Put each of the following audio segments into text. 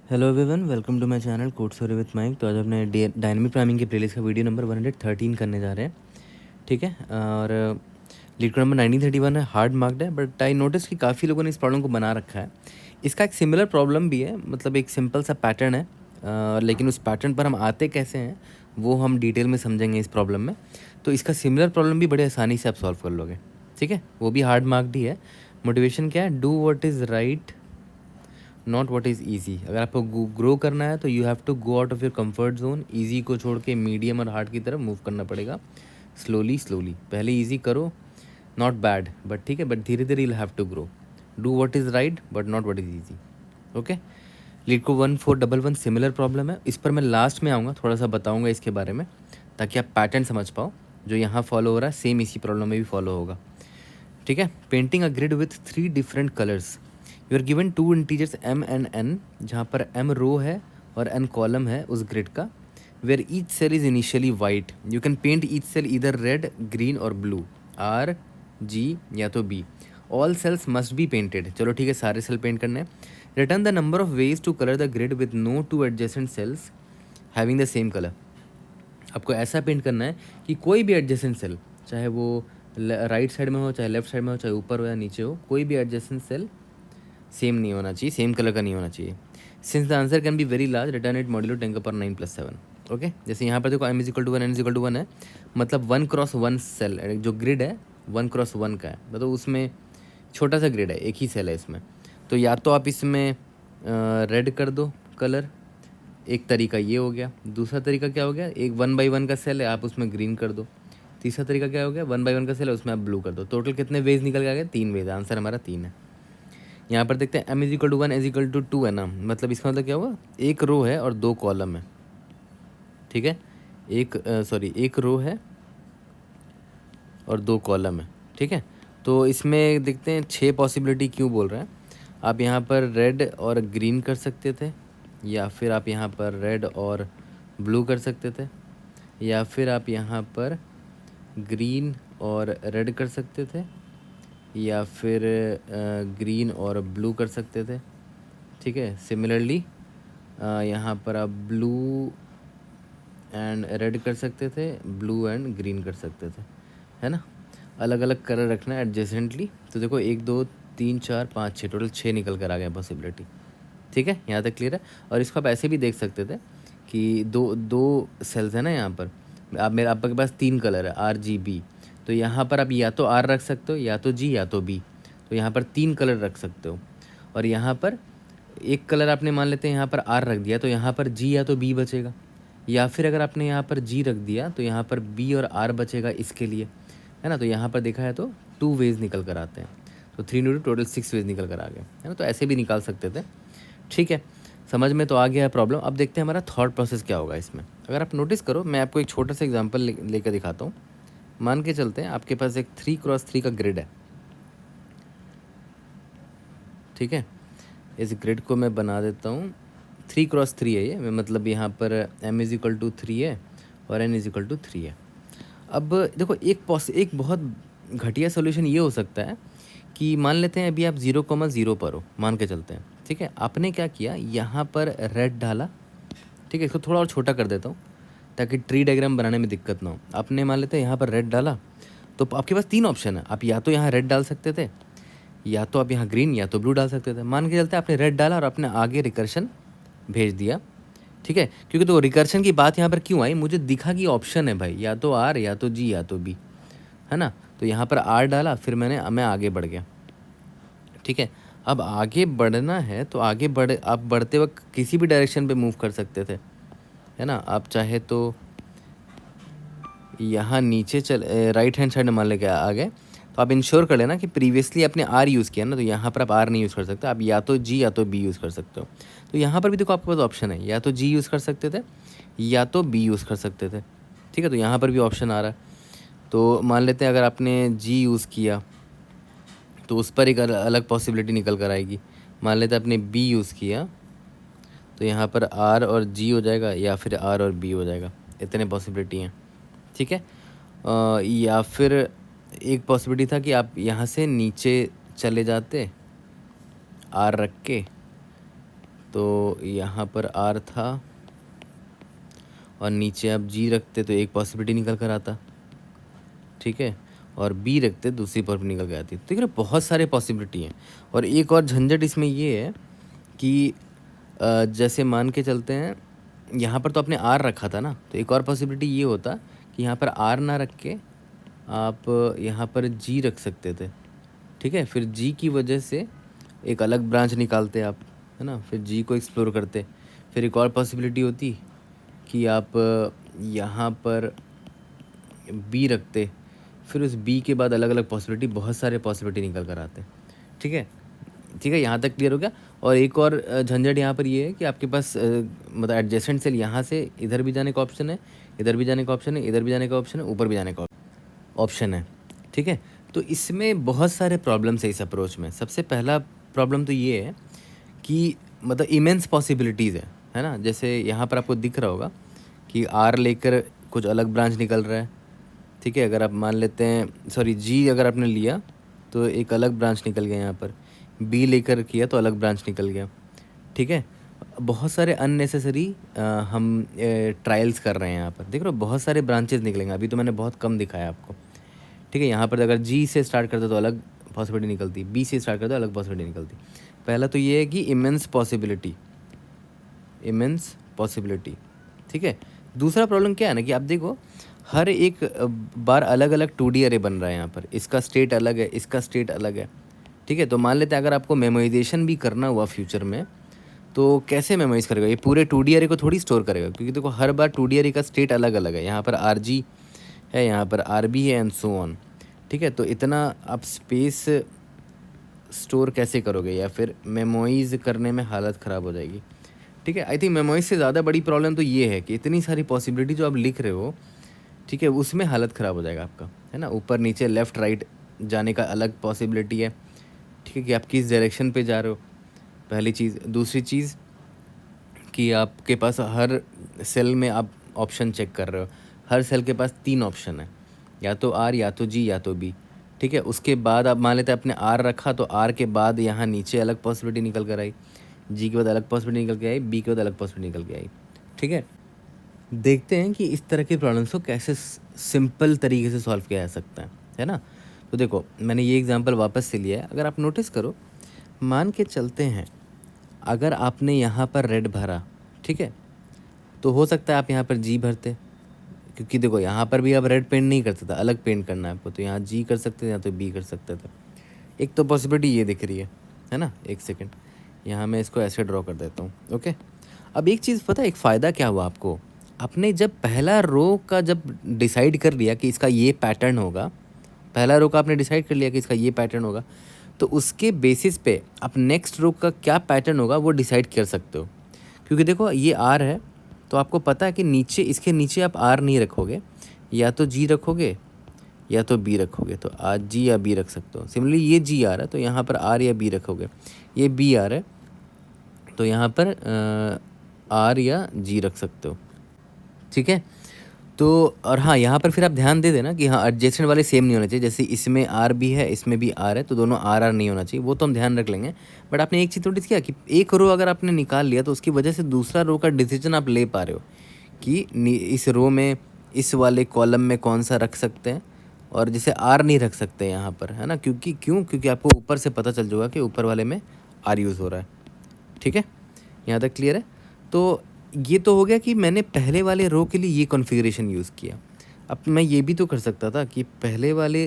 Hello everyone, welcome to my channel code story with Mike. तो आज अपने dynamic programming की प्लेलिस्ट का वीडियो नंबर 113 करने जा रहे हैं। ठीक है, और लीड कोड नंबर 1931 है, हार्ड मार्क्ड है, बट आई नोटिस कि काफ़ी लोगों ने इस प्रॉब्लम को बना रखा है। इसका एक सिमिलर प्रॉब्लम भी है, मतलब एक सिंपल सा पैटर्न है, लेकिन उस पैटर्न पर हम आते कैसे हैं वो हम डिटेल में समझेंगे इस प्रॉब्लम में। तो इसका सिमिलर प्रॉब्लम भी बड़े आसानी से आप सॉल्व कर लोगे। ठीक है, वो भी हार्ड मार्क्ड ही है। मोटिवेशन क्या है? Do what is right, not what is easy. अगर आपको ग्रो करना है तो you have to go out of your comfort zone. Easy को छोड़ के मीडियम और हार्ड की तरफ मूव करना पड़ेगा, स्लोली स्लोली। पहले ईजी करो, नॉट बैड बट ठीक है, बट धीरे धीरे you have to grow. Do what is right but not what is easy. Okay, lead को 1411 सिमिलर प्रॉब्लम है। इस पर मैं लास्ट में आऊँगा, थोड़ा सा बताऊँगा इसके बारे में, ताकि आप पैटर्न समझ पाओ। जो यहाँ फॉलो हो रहा है सेम इसी प्रॉब्लम में भी फॉलो होगा। ठीक है, painting a grid with 3 different colours. You are given 2 integers m and n, जहाँ पर m रो है और n कॉलम है उस ग्रिड का। Where each cell is initially white, you can paint each cell इधर रेड, ग्रीन और ब्लू, R, G या तो B। All cells must be painted. चलो ठीक है, सारे सेल पेंट करने हैं। Return the number of ways to colour the grid with no 2 adjacent cells having the same colour. आपको ऐसा पेंट करना है कि कोई भी एडजेसेंट सेल, चाहे वो राइट साइड में हो, चाहे लेफ्ट साइड में हो, चाहे ऊपर हो या नीचे हो, कोई भी एडजेसेंट सेल सेम नहीं होना चाहिए, सेम कलर का नहीं होना चाहिए। Since the answer can be very large, return it modulo 10⁻9+7। Okay, जैसे यहाँ पर देखो m=1 n=1 है, मतलब 1x1 सेल जो ग्रिड है 1x1 का है, मतलब उसमें छोटा सा ग्रिड है, एक ही सेल है इसमें। तो या तो आप इसमें रेड कर दो कलर, एक तरीका ये हो गया। दूसरा तरीका क्या हो गया, एक 1x1 का सेल है, आप उसमें ग्रीन कर दो। तीसरा तरीका क्या हो गया, 1x1 का सेल है, उसमें आप ब्लू कर दो। टोटल कितने वेज निकल के आ गए? 3 वेज। आंसर हमारा 3 है। यहाँ पर देखते हैं m=1 n=2 है ना, मतलब इसका मतलब क्या हुआ, एक रो है और 2 कॉलम है। ठीक है, एक रो है और 2 कॉलम है। ठीक है, तो इसमें देखते हैं 6 पॉसिबिलिटी क्यों बोल रहे हैं। आप यहाँ पर रेड और ग्रीन कर सकते थे, या फिर आप यहाँ पर रेड और ब्लू कर सकते थे, या फिर आप यहाँ पर ग्रीन और रेड कर सकते थे, या फिर ग्रीन और ब्लू कर सकते थे। ठीक है, सिमिलरली यहाँ पर आप ब्लू एंड रेड कर सकते थे, ब्लू एंड ग्रीन कर सकते थे, है ना। अलग अलग कलर रखना है एडजेसेंटली। तो देखो 1 2 3 4 5 6, टोटल 6 निकल कर आ गया पॉसिबिलिटी। ठीक है, यहाँ तक क्लियर है। और इसको आप ऐसे भी देख सकते थे कि दो दो सेल्स है ना यहाँ पर, आपके पास 3 कलर है RGB। तो यहाँ पर आप या तो R रख सकते हो, या तो G, या तो B। तो यहाँ पर 3 कलर रख सकते हो। और यहाँ पर एक कलर आपने मान लेते हैं यहाँ पर R रख दिया, तो यहाँ पर G या तो B बचेगा, या फिर अगर आपने यहाँ पर G रख दिया तो यहाँ पर B और R बचेगा इसके लिए, है ना। तो यहाँ पर देखा है तो 2 वेज निकल कर आते हैं। तो 3 × 2 टोटल 6 वेज निकल कर आ गए, है ना। तो ऐसे भी निकाल सकते थे। ठीक है, समझ में तो आ गया है प्रॉब्लम। अब देखते हैं हमारा थॉट प्रोसेस क्या होगा इसमें। अगर आप नोटिस करो, मैं आपको एक छोटा सा एग्जांपल लेकर दिखाता हूँ। मान के चलते हैं आपके पास एक 3x3 का ग्रिड है। ठीक है, इस ग्रिड को मैं बना देता हूँ। 3x3 है ये, मतलब यहाँ पर m=3 है और n=3 है। अब देखो एक बहुत घटिया सोल्यूशन ये हो सकता है कि मान लेते हैं अभी आप 0,0 पर हो, मान के चलते हैं। ठीक है, आपने क्या किया, यहाँ पर रेड डाला। ठीक है, इसको थोड़ा और छोटा कर देता हूँ ताकि ट्री डायग्राम बनाने में दिक्कत ना हो। आपने मान लेते हैं यहाँ पर रेड डाला, तो आपके पास 3 ऑप्शन है। आप या तो यहाँ रेड डाल सकते थे, या तो आप यहाँ ग्रीन, या तो ब्लू डाल सकते थे। मान के चलते आपने रेड डाला और आपने आगे रिकर्शन भेज दिया। ठीक है, क्योंकि तो रिकर्शन की बात यहाँ पर क्यों आई, मुझे दिखा कि ऑप्शन है भाई, या तो R, या तो G, या तो B, है ना। तो यहाँ पर R डाला, फिर मैं आगे बढ़ गया। ठीक है, अब आगे बढ़ना है तो आप बढ़ते वक्त किसी भी डायरेक्शन पे मूव कर सकते थे, है ना। आप चाहे तो यहाँ नीचे राइट हैंड साइड में मान लेके आ गए, तो आप इंश्योर कर लेना कि प्रीवियसली आपने R यूज़ किया ना, तो यहाँ पर आप R नहीं यूज़ कर सकते, आप या तो G या तो B यूज़ कर सकते हो। तो यहाँ पर भी देखो आपके पास ऑप्शन है, या तो G यूज़ कर सकते थे, या तो B यूज़ कर सकते थे। ठीक है, तो यहाँ पर भी ऑप्शन आ रहा है। तो मान लेते हैं अगर आपने G यूज़ किया तो उस पर एक अलग पॉसिबिलिटी निकल कर आएगी। मान लेते हैं आपने B यूज़ किया तो यहाँ पर R और G हो जाएगा, या फिर R और B हो जाएगा। इतने पॉसिबिलिटी हैं। ठीक है, या फिर एक पॉसिबिलिटी था कि आप यहाँ से नीचे चले जाते R रख के, तो यहाँ पर आर था और नीचे आप जी रखते तो एक पॉसिबिलिटी निकल कर आता, ठीक है, और बी रखते दूसरी पॉसिबिलिटी निकल के आती। तो देख रहे बहुत सारे पॉसिबिलिटी हैं। और एक और झंझट इसमें ये है कि जैसे मान के चलते हैं यहाँ पर तो आपने आर रखा था ना, तो एक और पॉसिबिलिटी ये होता कि यहाँ पर आर ना रख के आप यहाँ पर जी रख सकते थे, ठीक है। फिर जी की वजह से एक अलग ब्रांच निकालते आप, है ना, फिर जी को एक्सप्लोर करते। फिर एक और पॉसिबिलिटी होती कि आप यहाँ पर बी रखते, फिर उस बी के बाद अलग अलग पॉसिबिलिटी, बहुत सारे पॉसिबिलिटी निकल कर आते, ठीक है। ठीक है, यहाँ तक क्लियर हो गया। और एक और झंझट यहाँ पर ये है कि आपके पास मतलब एडजेसेंट सेल यहाँ से इधर भी जाने का ऑप्शन है, इधर भी जाने का ऑप्शन है, इधर भी जाने का ऑप्शन है, ऊपर भी जाने का ऑप्शन है, ठीक है। तो इसमें बहुत सारे प्रॉब्लम्स है इस अप्रोच में। सबसे पहला प्रॉब्लम तो ये है कि मतलब इमेंस पॉसिबिलिटीज़ है ना। जैसे यहाँ पर आपको दिख रहा होगा कि आर लेकर कुछ अलग ब्रांच निकल रहा है, ठीक है। अगर आप मान लेते हैं, सॉरी जी अगर आपने लिया तो एक अलग ब्रांच निकल गया, यहाँ पर बी लेकर किया तो अलग ब्रांच निकल गया, ठीक है। बहुत सारे अननेसेसरी हम ट्रायल्स कर रहे हैं यहाँ पर, देख रहे हो बहुत सारे ब्रांचेस निकलेंगे। अभी तो मैंने बहुत कम दिखाया आपको, ठीक है। यहाँ पर अगर जी से स्टार्ट करते तो अलग पॉसिबिलिटी निकलती, बी से स्टार्ट करते तो अलग पॉसिबिलिटी निकलती। पहला तो ये है कि इमेंस पॉसिबिलिटी, ठीक है। दूसरा प्रॉब्लम क्या है ना कि आप देखो हर एक बार अलग अलग 2D अरे बन रहा है यहाँ पर, इसका स्टेट अलग है, इसका स्टेट अलग है, ठीक है। तो मान लेते हैं अगर आपको मेमोराइजेशन भी करना हुआ फ्यूचर में, तो कैसे मेमोराइज करेगा, ये पूरे 2D अरे को थोड़ी स्टोर करेगा, क्योंकि देखो हर बार 2D अरे का स्टेट अलग अलग है। यहाँ पर आर जी है, यहाँ पर आर बी है, एंड सो ऑन, ठीक है। तो इतना आप स्पेस स्टोर कैसे करोगे, या फिर मेमोराइज करने में हालत ख़राब हो जाएगी, ठीक है। आई थिंक मेमोराइज से ज़्यादा बड़ी प्रॉब्लम तो ये है कि इतनी सारी पॉसिबिलिटी जो आप लिख रहे हो, ठीक है, उसमें हालत ख़राब हो जाएगा आपका, है ना। ऊपर नीचे लेफ़्ट राइट जाने का अलग पॉसिबिलिटी है, ठीक है, कि आप किस डायरेक्शन पे जा रहे हो, पहली चीज़। दूसरी चीज़ कि आपके पास हर सेल में आप ऑप्शन चेक कर रहे हो, हर सेल के पास 3 ऑप्शन है, या तो आर, या तो जी, या तो बी, ठीक है। उसके बाद आप मान लेते हैं आपने आर रखा, तो आर के बाद यहाँ नीचे अलग पॉसिबिलिटी निकल कर आई, जी के बाद अलग पॉसिबिलिटी निकल के आई, बी के बाद अलग पॉसिबिलिटी निकल के आई, ठीक है। देखते हैं कि इस तरह के प्रॉब्लम्स को कैसे सिंपल तरीके से सॉल्व किया जा सकता है ना। तो देखो मैंने ये एग्जांपल वापस से लिया है, अगर आप नोटिस करो, मान के चलते हैं अगर आपने यहाँ पर रेड भरा, ठीक है, तो हो सकता है आप यहाँ पर जी भरते, क्योंकि देखो यहाँ पर भी आप रेड पेंट नहीं कर सकता, अलग पेंट करना है आपको, तो यहाँ जी कर सकते थे या तो बी कर सकते थे। एक तो पॉसिबिलिटी ये दिख रही है ना। एक सेकेंड, यहाँ मैं इसको ऐसे ड्रॉ कर देता हूँ, ओके। अब एक चीज़ पता है, एक फ़ायदा क्या हुआ आपको, आपने जब पहला रो का जब डिसाइड कर लिया कि इसका ये पैटर्न होगा, पहला रो का आपने डिसाइड कर लिया कि इसका ये पैटर्न होगा, तो उसके बेसिस पे आप नेक्स्ट रो का क्या पैटर्न होगा वो डिसाइड कर सकते हो। क्योंकि देखो ये आर है, तो आपको पता है कि नीचे, इसके नीचे आप आर नहीं रखोगे, या तो जी रखोगे या तो बी रखोगे, तो आज जी या बी रख सकते हो। सिमिलरली ये जी आ रहा है तो यहाँ पर आर या बी रखोगे, ये बी आ रहा है तो यहाँ पर आर या जी रख सकते हो, ठीक है। तो और हाँ, यहाँ पर फिर आप ध्यान दे देना कि हाँ एडजेसेंट वाले सेम नहीं होने चाहिए। जैसे इसमें आर भी है, इसमें भी आर है, तो दोनों आर आर नहीं होना चाहिए, वो तो हम ध्यान रख लेंगे। बट आपने एक चीज़ नोटिस किया कि एक रो अगर आपने निकाल लिया तो उसकी वजह से दूसरा रो का डिसीजन आप ले पा रहे हो कि इस रो में इस वाले कॉलम में कौन सा रख सकते हैं, और जैसे आर नहीं रख सकते यहाँ पर, है ना। क्योंकि आपको ऊपर से पता चल जाएगा कि ऊपर वाले में आर यूज़ हो रहा है, ठीक है। यहाँ तक क्लियर है। तो ये तो हो गया कि मैंने पहले वाले रो के लिए ये कॉन्फ़िगरेशन यूज़ किया। अब मैं ये भी तो कर सकता था कि पहले वाले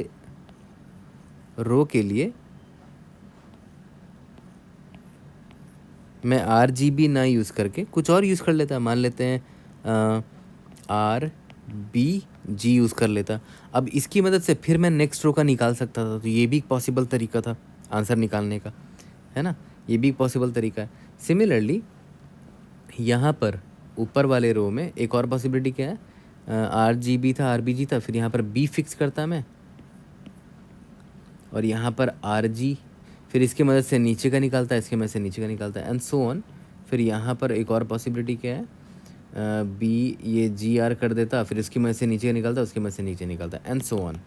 रो के लिए मैं आर जी बी ना यूज़ करके कुछ और यूज़ कर लेता। मान लेते हैं आर बी जी यूज़ कर लेता। अब इसकी मदद से फिर मैं नेक्स्ट रो का निकाल सकता था, तो ये भी एक पॉसिबल तरीका था आंसर निकालने का, है ना। ये भी एक पॉसिबल तरीका है। सिमिलरली यहाँ पर ऊपर वाले रो में एक और पॉसिबिलिटी क्या है, आर जी बी था, आर बी जी था, फिर यहाँ पर बी फिक्स करता मैं, और यहाँ पर आर जी, फिर इसकी मदद से नीचे का निकालता है, इसकी मदद से नीचे का निकालता है, एंड सो ऑन। फिर यहाँ पर एक और पॉसिबिलिटी क्या है, बी ये जी आर कर देता, फिर इसकी मदद से नीचे का निकालता, उसकी मदद से नीचे निकालता, एंड सो ऑन,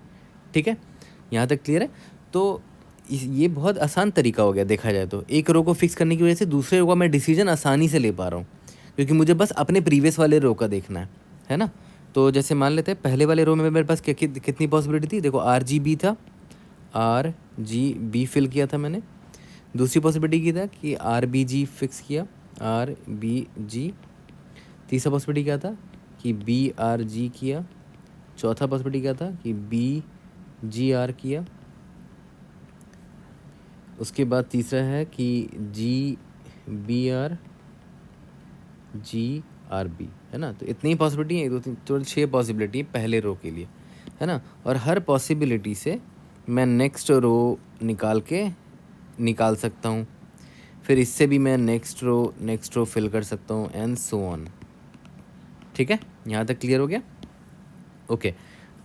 ठीक है। यहाँ तक क्लियर है। तो ये बहुत आसान तरीका हो गया देखा जाए तो। एक रो को फिक्स करने की वजह से दूसरे रो का मैं डिसीजन आसानी से ले पा रहा हूँ, क्योंकि मुझे बस अपने प्रीवियस वाले रो का देखना है ना। तो जैसे मान लेते हैं पहले वाले रो में मेरे पास कितनी पॉसिबिलिटी थी, देखो आर जी बी था, आर जी बी फिल किया था मैंने। दूसरी पॉसिबिलिटी की था कि आर बी जी फिक्स किया, आर बी जी। तीसरा पॉसिबिलिटी क्या था कि बी आर जी किया। चौथा पॉसिबिलिटी क्या था कि बी जी आर किया। उसके बाद तीसरा है कि G B R G R B, है ना। तो इतनी ही पॉसिबिलिटी है, 1 2 3 टोटल 6 पॉसिबिलिटी है पहले रो के लिए, है ना। और हर पॉसिबिलिटी से मैं नेक्स्ट रो निकाल सकता हूँ। फिर इससे भी मैं नेक्स्ट रो फिल कर सकता हूँ एंड सो ऑन। ठीक है, यहाँ तक क्लियर हो गया। ओके,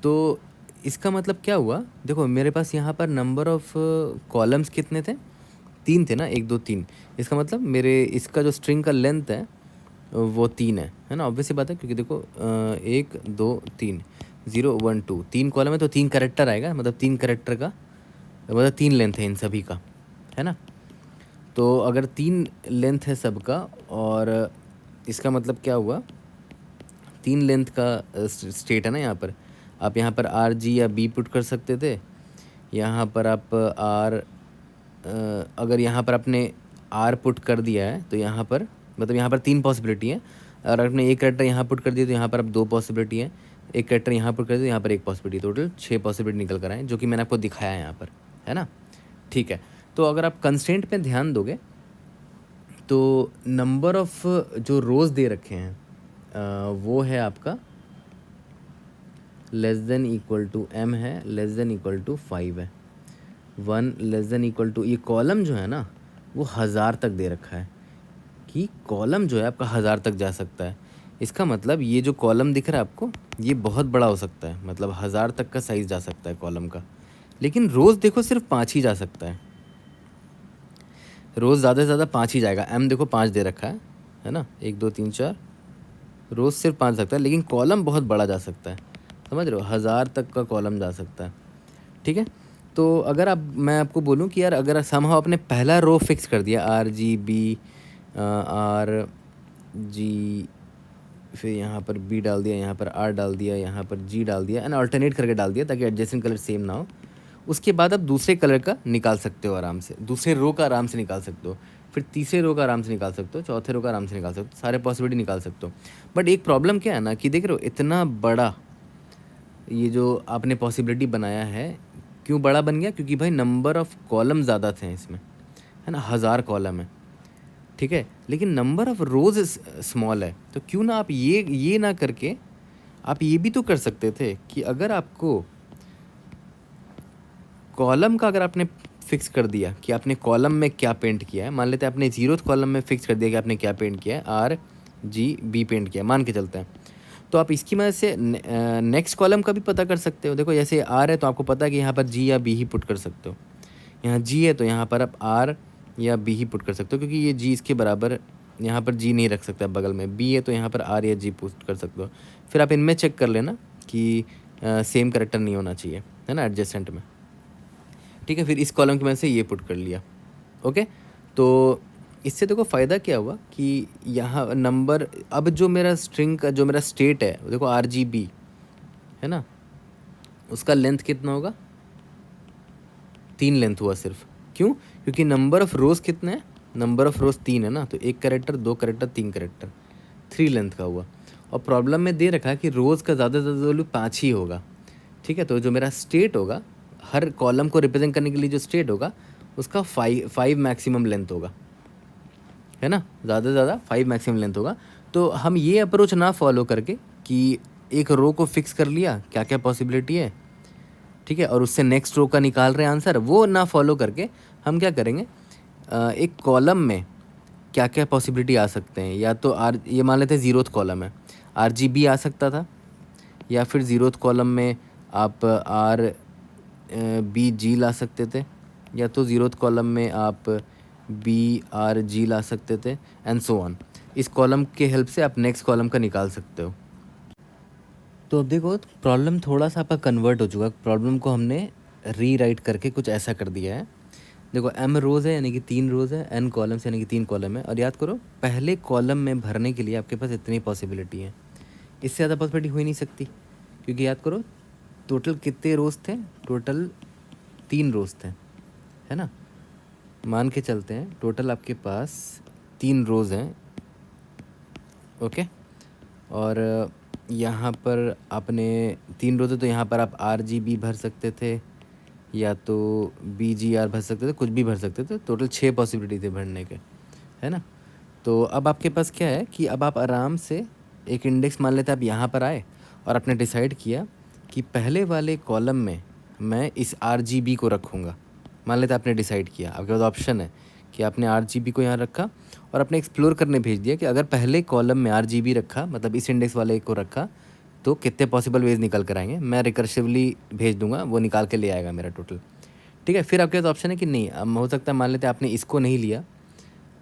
तो इसका मतलब क्या हुआ, देखो मेरे पास यहाँ पर नंबर ऑफ कॉलम्स कितने थे, 3 थे ना, 1 2 3। इसका मतलब मेरे इसका जो स्ट्रिंग का लेंथ है वो 3 है ना। ऑब्वियस सी बात है, क्योंकि देखो 1 2 3 0 1 2 3 कॉलम है तो 3 कैरेक्टर आएगा, मतलब 3 कैरेक्टर का मतलब 3 लेंथ है इन सभी का, है ना। तो अगर 3 लेंथ है सबका, और इसका मतलब क्या हुआ, 3 लेंथ का स्टेट है ना यहाँ पर। आप यहाँ पर आर जी या बी पुट कर सकते थे। यहाँ पर आप अगर यहाँ पर आपने आर पुट कर दिया है तो यहाँ पर मतलब यहाँ पर 3 पॉसिबिलिटी है। और आपने एक कैरेक्टर यहाँ पुट कर दिया तो यहाँ पर अब 2 पॉसिबिलिटी है। एक कैरेक्टर यहाँ पुट कर दिया तो यहाँ पर 1 पॉसिबिलिटी, टोटल 6 पॉसिबिलिटी निकल कर आए, जो कि मैंने आपको दिखाया है यहाँ पर, है ना। ठीक है, तो अगर आप कंस्ट्रेंट पे ध्यान दोगे तो नंबर ऑफ जो रोज़ दे रखे हैं वो है आपका less than equal to m है, लेस देन इक्वल टू 5 है, 1 लेस देन इक्वल टू, ये कॉलम जो है ना वो 1000 तक दे रखा है, कि कॉलम जो है आपका 1000 तक जा सकता है। इसका मतलब ये जो कॉलम दिख रहा है आपको, ये बहुत बड़ा हो सकता है, मतलब 1000 तक का साइज़ जा सकता है कॉलम का। लेकिन रोज़ देखो सिर्फ 5 ही जा सकता है, रोज़ ज़्यादा से ज़्यादा 5 ही जाएगा। m देखो 5 दे रखा है ना, 1 2 3 4, रोज़ सिर्फ 5 सकता है, लेकिन कॉलम बहुत बड़ा जा सकता है, समझ रहे हो, 1000 तक का कॉलम जा सकता है। ठीक है, तो अगर मैं आपको बोलूँ कि यार अगर समहाउ आपने पहला रो फिक्स कर दिया R G B R G, फिर यहाँ पर बी डाल दिया, यहाँ पर आर डाल दिया, यहाँ पर जी डाल दिया, एंड अल्टरनेट करके डाल दिया ताकि एडजेसेंट कलर सेम ना हो। उसके बाद आप दूसरे कलर का निकाल सकते हो आराम से, दूसरे रो का आराम से निकाल सकते हो, फिर तीसरे रो का आराम से निकाल सकते हो, चौथे रो का आराम से निकाल सकते हो, सारे पॉसिबिलिटी निकाल सकते हो। बट एक प्रॉब्लम क्या है ना कि देख रहे हो इतना बड़ा ये जो आपने पॉसिबिलिटी बनाया है, क्यों बड़ा बन गया, क्योंकि भाई नंबर ऑफ़ कॉलम ज़्यादा थे इसमें, है ना, 1000 कॉलम है। ठीक है, लेकिन नंबर ऑफ़ रोज़ स्मॉल है, तो क्यों ना आप ये ना करके आप ये भी तो कर सकते थे कि अगर आपको कॉलम का अगर आपने फिक्स कर दिया कि आपने कॉलम में क्या पेंट किया है, मान लेते हैं आपने 0th कॉलम में फिक्स कर दिया कि आपने क्या पेंट किया है, आर जी बी पेंट किया, मान के चलते हैं, तो आप इसकी मदद से नेक्स्ट कॉलम का भी पता कर सकते हो। देखो जैसे आर है तो आपको पता है कि यहाँ पर जी या बी ही पुट कर सकते हो, यहाँ जी है तो यहाँ पर आप आर या बी ही पुट कर सकते हो, क्योंकि ये जी इसके बराबर, यहाँ पर जी नहीं रख सकते आप बगल में, बी है तो यहाँ पर आर या जी पुट कर सकते हो। फिर आप इनमें चेक कर लेना कि सेम करेक्टर नहीं होना चाहिए, है ना, एडजेसेंट में। ठीक है, फिर इस कॉलम की मदद से ये पुट कर लिया। ओके, तो इससे देखो फ़ायदा क्या हुआ कि यहाँ नंबर, अब जो मेरा स्ट्रिंग का जो मेरा स्टेट है देखो आर जी बी है ना, उसका लेंथ कितना होगा, 3 लेंथ हुआ सिर्फ। क्यों, क्योंकि नंबर ऑफ़ रोज़ कितने हैं, नंबर ऑफ़ रोज़ 3 है ना, तो 1 कैरेक्टर 2 कैरेक्टर 3 कैरेक्टर, 3 लेंथ का हुआ। और प्रॉब्लम में दे रखा है कि रोज़ का ज़्यादा से ज़्यादा वैल्यू 5 ही होगा। ठीक है, तो जो मेरा स्टेट होगा, हर कॉलम को रिप्रेजेंट करने के लिए जो स्टेट होगा उसका 5 मैक्सिमम लेंथ होगा, है ना, ज़्यादा से ज़्यादा 5 मैक्सिमम लेंथ होगा। तो हम ये अप्रोच ना फॉलो करके कि एक रो को फिक्स कर लिया क्या क्या पॉसिबिलिटी है, ठीक है, और उससे नेक्स्ट रो का निकाल रहे हैं आंसर, वो ना फॉलो करके हम क्या करेंगे, एक कॉलम में क्या क्या पॉसिबिलिटी आ सकते हैं, या तो आर, ये मान लेते हैं 0th कॉलम है, आर जी बी आ सकता था, या फिर 0th कॉलम में आप आर बी जी ला सकते थे, या तो 0th कॉलम में आप बी आर जी ला सकते थे, एंड सो ऑन। इस कॉलम के हेल्प से आप नेक्स्ट कॉलम का निकाल सकते हो। तो अब देखो प्रॉब्लम थोड़ा सा आपका कन्वर्ट हो चुका है, प्रॉब्लम को हमने रीराइट करके कुछ ऐसा कर दिया है देखो m रोज़ है यानी कि 3 रोज़ है, n कॉलम्स यानी कि 3 कॉलम है। और याद करो पहले कॉलम में भरने के लिए आपके पास इतनी पॉसिबिलिटी है, इससे ज़्यादा पॉसिबिलिटी हो ही नहीं सकती। क्योंकि याद करो टोटल कितने रोज़ थे, टोटल 3 रोज़ थे, है ना। मान के चलते हैं टोटल आपके पास 3 रोज़ हैं, ओके। और यहाँ पर आपने 3 रोज़ है तो यहाँ पर आप RGB भर सकते थे या तो BGR भर सकते थे, कुछ भी भर सकते थे। टोटल 6 पॉसिबिलिटी थे भरने के, है ना। तो अब आपके पास क्या है कि अब आप आराम से एक इंडेक्स मान लेते हैं, आप यहाँ पर आए और आपने डिसाइड किया कि पहले वाले कॉलम में मैं इस RGB को रखूँगा। मान लेते आपने डिसाइड किया, आपके पास ऑप्शन है कि आपने RGB को यहाँ रखा और आपने एक्सप्लोर करने भेज दिया कि अगर पहले कॉलम में RGB रखा, मतलब इस इंडेक्स वाले को रखा, तो कितने पॉसिबल वेज निकल कर आएंगे। मैं रिकर्सिवली भेज दूंगा, वो निकाल के ले आएगा मेरा टोटल, ठीक है। फिर आपके पास ऑप्शन है कि नहीं, अब हो सकता है मान लेते हैं आपने इसको नहीं लिया,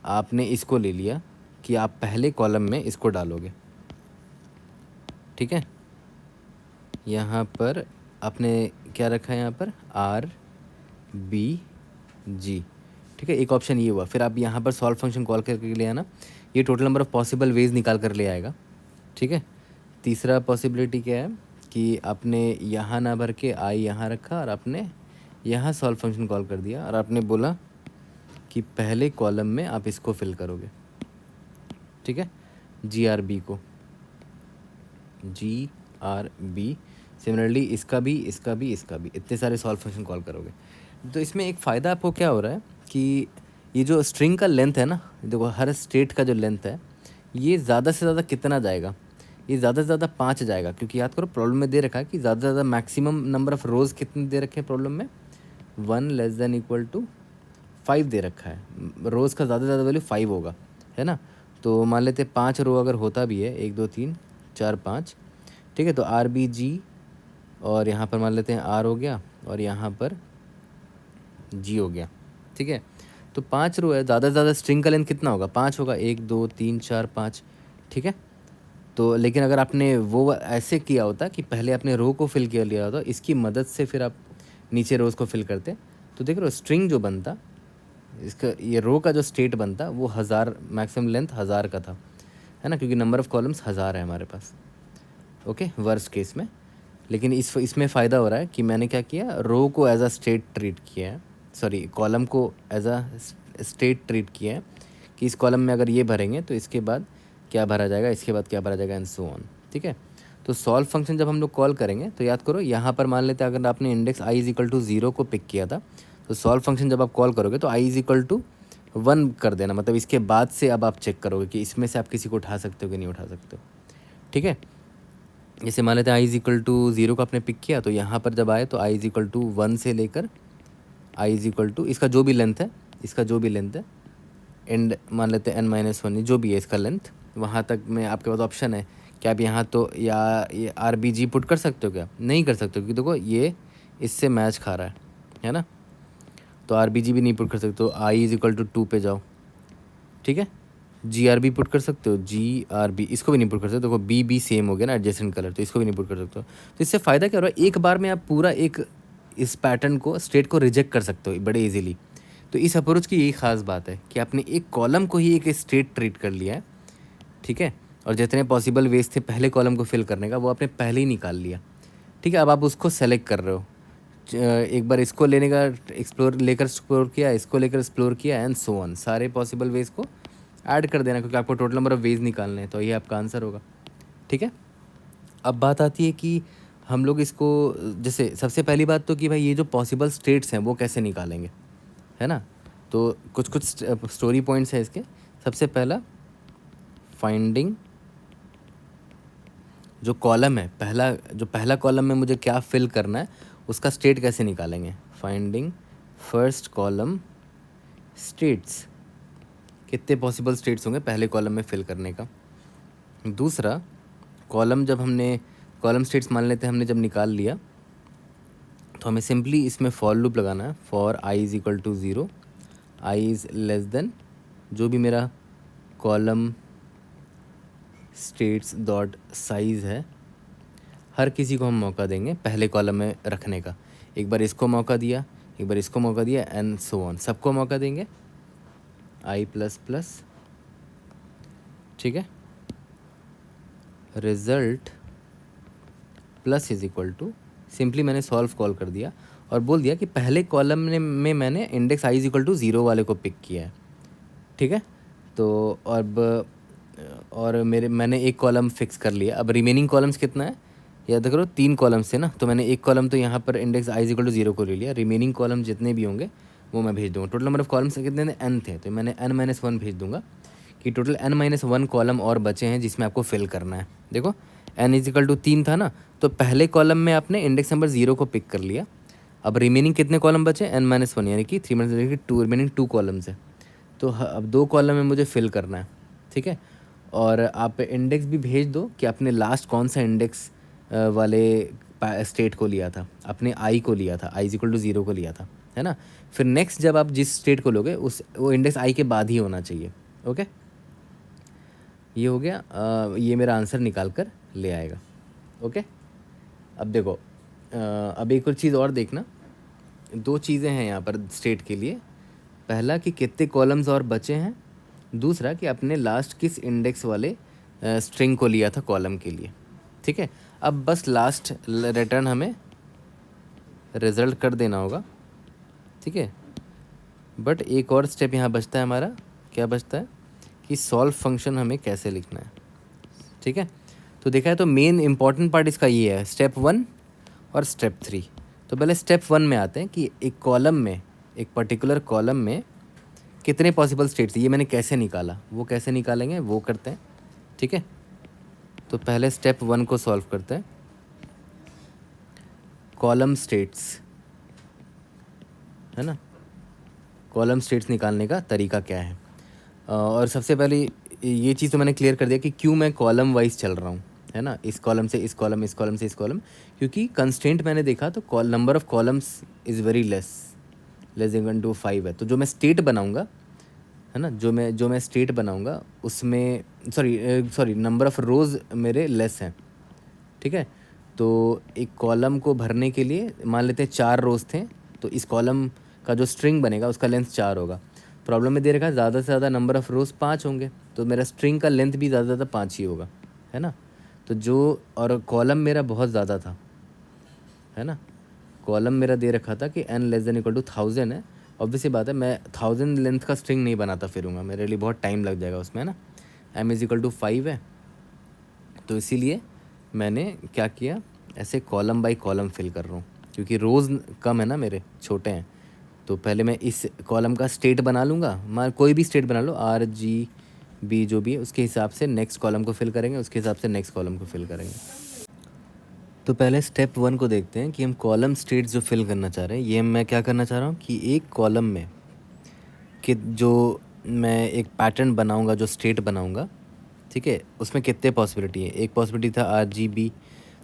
आपने इसको ले लिया कि आप पहले कॉलम में इसको डालोगे, ठीक है। यहाँ पर आपने क्या रखा है, यहाँ पर RBG, ठीक है। एक ऑप्शन ये हुआ। फिर आप यहाँ पर सॉल्व फंक्शन कॉल करके ले आना, ये total number of possible ways निकाल कर ले आएगा, ठीक है। तीसरा पॉसिबिलिटी क्या है कि आपने यहाँ ना भर के आई यहाँ रखा और आपने यहाँ सॉल्व फंक्शन कॉल कर दिया और आपने बोला कि पहले कॉलम में आप इसको फिल करोगे, ठीक है, GRB को, GRB। सिमिलरली इसका भी, इसका भी, इसका भी, इतने सारे सॉल्व फंक्शन कॉल करोगे। तो इसमें एक फ़ायदा आपको क्या हो रहा है कि ये जो स्ट्रिंग का लेंथ है ना, देखो हर स्टेट का जो लेंथ है ये ज़्यादा से ज़्यादा कितना जाएगा, ये ज़्यादा से ज़्यादा 5 जाएगा। क्योंकि याद करो प्रॉब्लम में दे रखा है कि ज़्यादा से ज़्यादा मैक्सिमम नंबर ऑफ़ रोज़ कितने दे रखे हैं प्रॉब्लम में, 1 < 5 दे रखा है। रोज़ का ज़्यादा से ज़्यादा वैल्यू 5 होगा, है ना। तो मान लेते 5 रो अगर होता भी है, 1 2 3 4 5, ठीक है। तो RBG और यहाँ पर मान लेते हैं R हो गया और यहाँ पर G हो गया, ठीक है। तो 5 रो है, ज़्यादा से ज़्यादा स्ट्रिंग का लेंथ कितना होगा, 5 होगा, 1 2 3 4 5, ठीक है। तो लेकिन अगर आपने वो ऐसे किया होता कि पहले आपने रो को फिल किया लिया होता, इसकी मदद से फिर आप नीचे रोज़ को फिल करते, तो देख रहे हो स्ट्रिंग जो बनता, इसका ये रो का जो स्टेट बनता वो 1000, मैक्सिमम लेंथ 1000 का था, है ना। क्योंकि नंबर ऑफ़ कॉलम्स 1000 है हमारे पास, ओके, वर्स्ट केस में। लेकिन इसमें फ़ायदा हो रहा है कि मैंने क्या किया, रो को एज अ स्टेट ट्रीट किया है, सॉरी कॉलम को एज अ स्टेट ट्रीट किया है कि इस कॉलम में अगर ये भरेंगे तो इसके बाद क्या भरा जाएगा, इसके बाद क्या भरा जाएगा, एंड सो ऑन, ठीक है। तो सॉल्व फंक्शन जब हम लोग कॉल करेंगे तो याद करो यहाँ पर मान लेते हैं अगर आपने इंडेक्स i = 0 को पिक किया था, तो सॉल्व फंक्शन जब आप कॉल करोगे तो i = 1 कर देना, मतलब इसके बाद से अब आप चेक करोगे कि इसमें से आप किसी को उठा सकते हो कि नहीं उठा सकते हो, ठीक है। जैसे मान लेते हैं i = 0 को आपने पिक किया, तो यहाँ पर जब आए तो i = 1 से लेकर i = इसका जो भी लेंथ है, इसका जो भी लेंथ है, एंड मान लेते हैं n-1 जो भी है इसका लेंथ, वहाँ तक में आपके पास ऑप्शन है कि आप यहाँ तो या ये RBG पुट कर सकते हो, क्या नहीं कर सकते हो, क्योंकि देखो ये इससे मैच खा रहा है ना। तो RBG भी नहीं पुट कर सकते, तो i = 2 पे जाओ, ठीक है। GRB पुट कर सकते हो, GRB इसको भी नहीं पुट कर सकते, देखो B सेम हो गया ना, एडजेसेंट कलर, तो इसको भी नहीं पुट कर सकते हो। तो इससे फ़ायदा क्या हो रहा है, एक बार में आप पूरा एक इस पैटर्न को, स्टेट को रिजेक्ट कर सकते हो बड़े इजीली। तो इस अप्रोच की यही ख़ास बात है कि आपने एक कॉलम को ही एक स्टेट ट्रीट कर लिया है, ठीक है। और जितने पॉसिबल वेज थे पहले कॉलम को फिल करने का वो आपने पहले ही निकाल लिया, ठीक है। अब आप उसको सेलेक्ट कर रहे हो, एक बार इसको लेने का एक्सप्लोर किया, इसको लेकर एक्सप्लोर किया, एंड सो ऑन, सारे पॉसिबल वेज को ऐड कर देना, क्योंकि आपको टोटल नंबर ऑफ वेज निकालने हैं, तो ये आपका आंसर होगा, ठीक है। अब बात आती है कि हम लोग इसको, जैसे सबसे पहली बात तो कि भाई ये जो पॉसिबल स्टेट्स हैं वो कैसे निकालेंगे, है ना। तो कुछ कुछ स्टोरी पॉइंट्स हैं इसके। सबसे पहला, फाइंडिंग जो कॉलम है, पहला कॉलम में मुझे क्या फिल करना है उसका स्टेट कैसे निकालेंगे, फाइंडिंग फर्स्ट कॉलम स्टेट्स, कितने पॉसिबल स्टेट्स होंगे पहले कॉलम में फिल करने का। दूसरा, कॉलम जब हमने कॉलम स्टेट्स मान लेते हैं हमने जब निकाल लिया, तो हमें सिंपली इसमें फॉर लूप लगाना है, for i = 0, i is less than जो भी मेरा कॉलम स्टेट्स डॉट साइज़ है, हर किसी को हम मौका देंगे पहले कॉलम में रखने का। एक बार इसको मौका दिया, एक बार इसको मौका दिया एंड सो ऑन, सबको मौका देंगे i प्लस प्लस, ठीक है, result plus is equal to, simply मैंने सॉल्व कॉल कर दिया और बोल दिया कि पहले कॉलम में मैंने index i is equal to 0 वाले को पिक किया है, ठीक है। तो अब और मैंने एक कॉलम फिक्स कर लिया। अब रिमेनिंग कॉलम्स कितना है, याद करो 3 कॉलम्स थे ना, तो मैंने एक कॉलम तो यहाँ पर index i is equal to 0 को ले लिया, रिमेनिंग कॉलम जितने भी होंगे वो मैं भेज दूँगा। टोटल नंबर ऑफ कॉलम्स कितने थे, n थे, तो मैंने n-1 भेज दूँगा कि टोटल n-1 कॉलम और बचे हैं जिसमें आपको फिल करना है। देखो n इज इक्वल टू 3 था ना, तो पहले कॉलम में आपने इंडेक्स नंबर 0 को पिक कर लिया। अब रिमेनिंग कितने कॉलम बचे, n-1 यानी कि 3 2 रिमेनिंग 2 कॉलम्स है, तो अब 2 कॉलम में मुझे फिल करना है, ठीक है। और आप इंडेक्स भी भेज दो कि आपने लास्ट कौन सा इंडेक्स वाले स्टेट को लिया था, आपने आई को लिया था, i इज इक्वल टू 0 को लिया था, है ना। फिर नेक्स्ट जब आप जिस स्टेट को लोगे वो इंडेक्स आई के बाद ही होना चाहिए। ओके, ये हो गया। ये मेरा आंसर निकाल कर ले आएगा। ओके, अब देखो अब एक और चीज़ और देखना, 2 चीज़ें हैं यहाँ पर स्टेट के लिए। पहला कि कितने कॉलम्स और बचे हैं, दूसरा कि आपने लास्ट किस इंडेक्स वाले स्ट्रिंग को लिया था कॉलम के लिए, ठीक है। अब बस लास्ट रिटर्न हमें रिज़ल्ट कर देना होगा, ठीक है। बट एक और स्टेप यहाँ बचता है हमारा, क्या बचता है कि सॉल्व फंक्शन हमें कैसे लिखना है, ठीक है। तो देखा है तो मेन इंपॉर्टेंट पार्ट इसका ये है, स्टेप 1 और स्टेप 3। तो पहले स्टेप 1 में आते हैं कि एक कॉलम में, एक पर्टिकुलर कॉलम में कितने पॉसिबल स्टेट्स, ये मैंने कैसे निकाला, वो कैसे निकालेंगे वो करते हैं, ठीक है। तो पहले स्टेप 1 को सॉल्व करते हैं, कॉलम स्टेट्स, है ना। कॉलम स्टेट्स निकालने का तरीका क्या है, और सबसे पहले ये चीज़ तो मैंने क्लियर कर दिया कि क्यों मैं कॉलम वाइज चल रहा हूँ, है ना, इस कॉलम से इस कॉलम, इस कॉलम से इस कॉलम, क्योंकि कंस्टेंट मैंने देखा तो number of columns is very less equal to 5 है। तो जो मैं स्टेट बनाऊँगा, है ना, जो मैं स्टेट बनाऊँगा उसमें सॉरी नंबर ऑफ़ रोज़ मेरे लेस हैं, ठीक है। तो एक कॉलम को भरने के लिए मान लेते हैं 4 रोज़ थे, तो इस कॉलम का जो स्ट्रिंग बनेगा उसका लेंथ 4 होगा। प्रॉब्लम में दे रखा है ज़्यादा से ज़्यादा नंबर ऑफ़ रोज़ 5 होंगे, तो मेरा स्ट्रिंग का लेंथ भी ज़्यादा से ज़्यादा 5 ही होगा, है ना। तो जो और कॉलम मेरा बहुत ज़्यादा था, है ना, कॉलम मेरा दे रखा था कि n less than equal to 1000 है। ऑब्वियसली बात है मैं 1000 लेंथ का स्ट्रिंग नहीं बनाता फिरूँगा, मेरे लिए बहुत टाइम लग जाएगा उसमें, है ना। m इज़ इक्वल टू 5 है, तो इसीलिए मैंने क्या किया, ऐसे कॉलम बाय कॉलम फिल कर रहा हूँ, क्योंकि रोज़ कम है ना, मेरे छोटे हैं। तो पहले मैं इस कॉलम का स्टेट बना लूँगा, मान कोई भी स्टेट बना लो, RGB जो भी है, उसके हिसाब से नेक्स्ट कॉलम को फिल करेंगे, उसके हिसाब से नेक्स्ट कॉलम को फिल करेंगे। तो पहले स्टेप 1 को देखते हैं कि हम कॉलम स्टेट्स जो फिल करना चाह रहे हैं, ये मैं क्या करना चाह रहा हूँ कि एक कॉलम में कि जो मैं एक पैटर्न बनाऊँगा, जो स्टेट बनाऊँगा, ठीक है, उसमें कितने पॉसिबिलिटी है। एक पॉसिबिलिटी था RGB,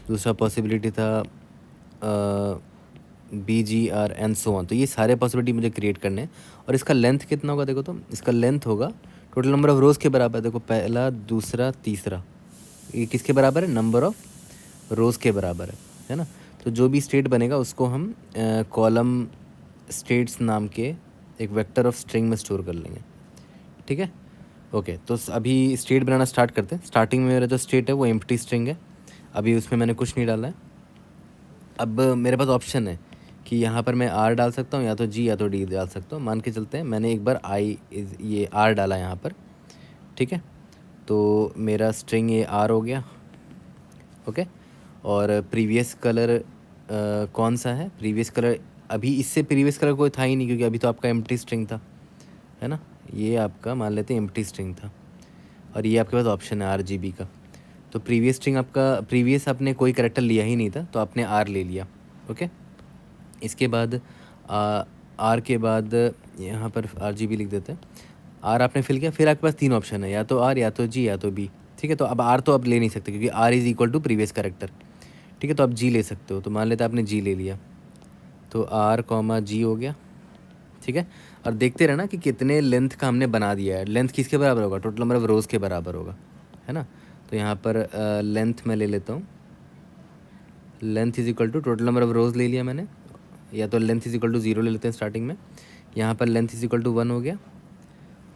दूसरा पॉसिबिलिटी था BGR एंड सो ऑन। तो ये सारे पॉसिबिलिटी मुझे क्रिएट करने हैं, और इसका लेंथ कितना होगा, देखो तो इसका लेंथ होगा टोटल नंबर ऑफ़ रोज़ के बराबर। देखो पहला, दूसरा, तीसरा, ये किसके बराबर है, नंबर ऑफ़ रोज़ के बराबर है ना। तो जो भी स्टेट बनेगा उसको हम कॉलम स्टेट्स नाम के एक वेक्टर ऑफ स्ट्रिंग में स्टोर कर लेंगे, ठीक है। ओके, तो अभी स्टेट बनाना स्टार्ट करते हैं। स्टार्टिंग में मेरा जो स्टेट है वो एम्प्टी स्ट्रिंग है, अभी उसमें मैंने कुछ नहीं डाला है। अब मेरे पास ऑप्शन है कि यहाँ पर मैं R डाल सकता हूँ, या तो G या तो D डाल सकता हूँ। मान के चलते हैं मैंने एक बार ये R डाला यहाँ पर, ठीक है, तो मेरा स्ट्रिंग ये R हो गया। ओके, और प्रीवियस कलर कौन सा है, प्रीवियस कलर अभी इससे प्रीवियस कलर कोई था ही नहीं, क्योंकि अभी तो आपका एम्प्टी स्ट्रिंग था, है ना। ये आपका मान लेते हैं एम्प्टी स्ट्रिंग था, और ये आपके पास ऑप्शन है RGB का। तो प्रीवियस स्ट्रिंग आपका, प्रीवियस आपने कोई करेक्टर लिया ही नहीं था, तो आपने R ले लिया। ओके, इसके बाद R के बाद यहाँ पर RGB लिख देते हैं। R आपने फिल किया, फिर आपके पास 3 ऑप्शन है, या तो R, या तो G, या तो B, ठीक है। तो अब R तो आप ले नहीं सकते, क्योंकि R is equal to previous character, ठीक है। तो आप G ले सकते हो, तो मान लेते हैं आपने G ले लिया, तो R, G हो गया, ठीक है। और देखते रहना कि कितने लेंथ का हमने बना दिया है। लेंथ किसके बराबर होगा, टोटल नंबर ऑफ रोज़ के बराबर होगा, है ना। तो यहाँ पर लेंथ मैं ले लेता हूँ, length is equal to total number of rows ले लिया मैंने, या तो लेंथ इज इक्वल टू 0 ले लेते हैं स्टार्टिंग में, यहाँ पर लेंथ इज इक्वल टू 1 हो गया,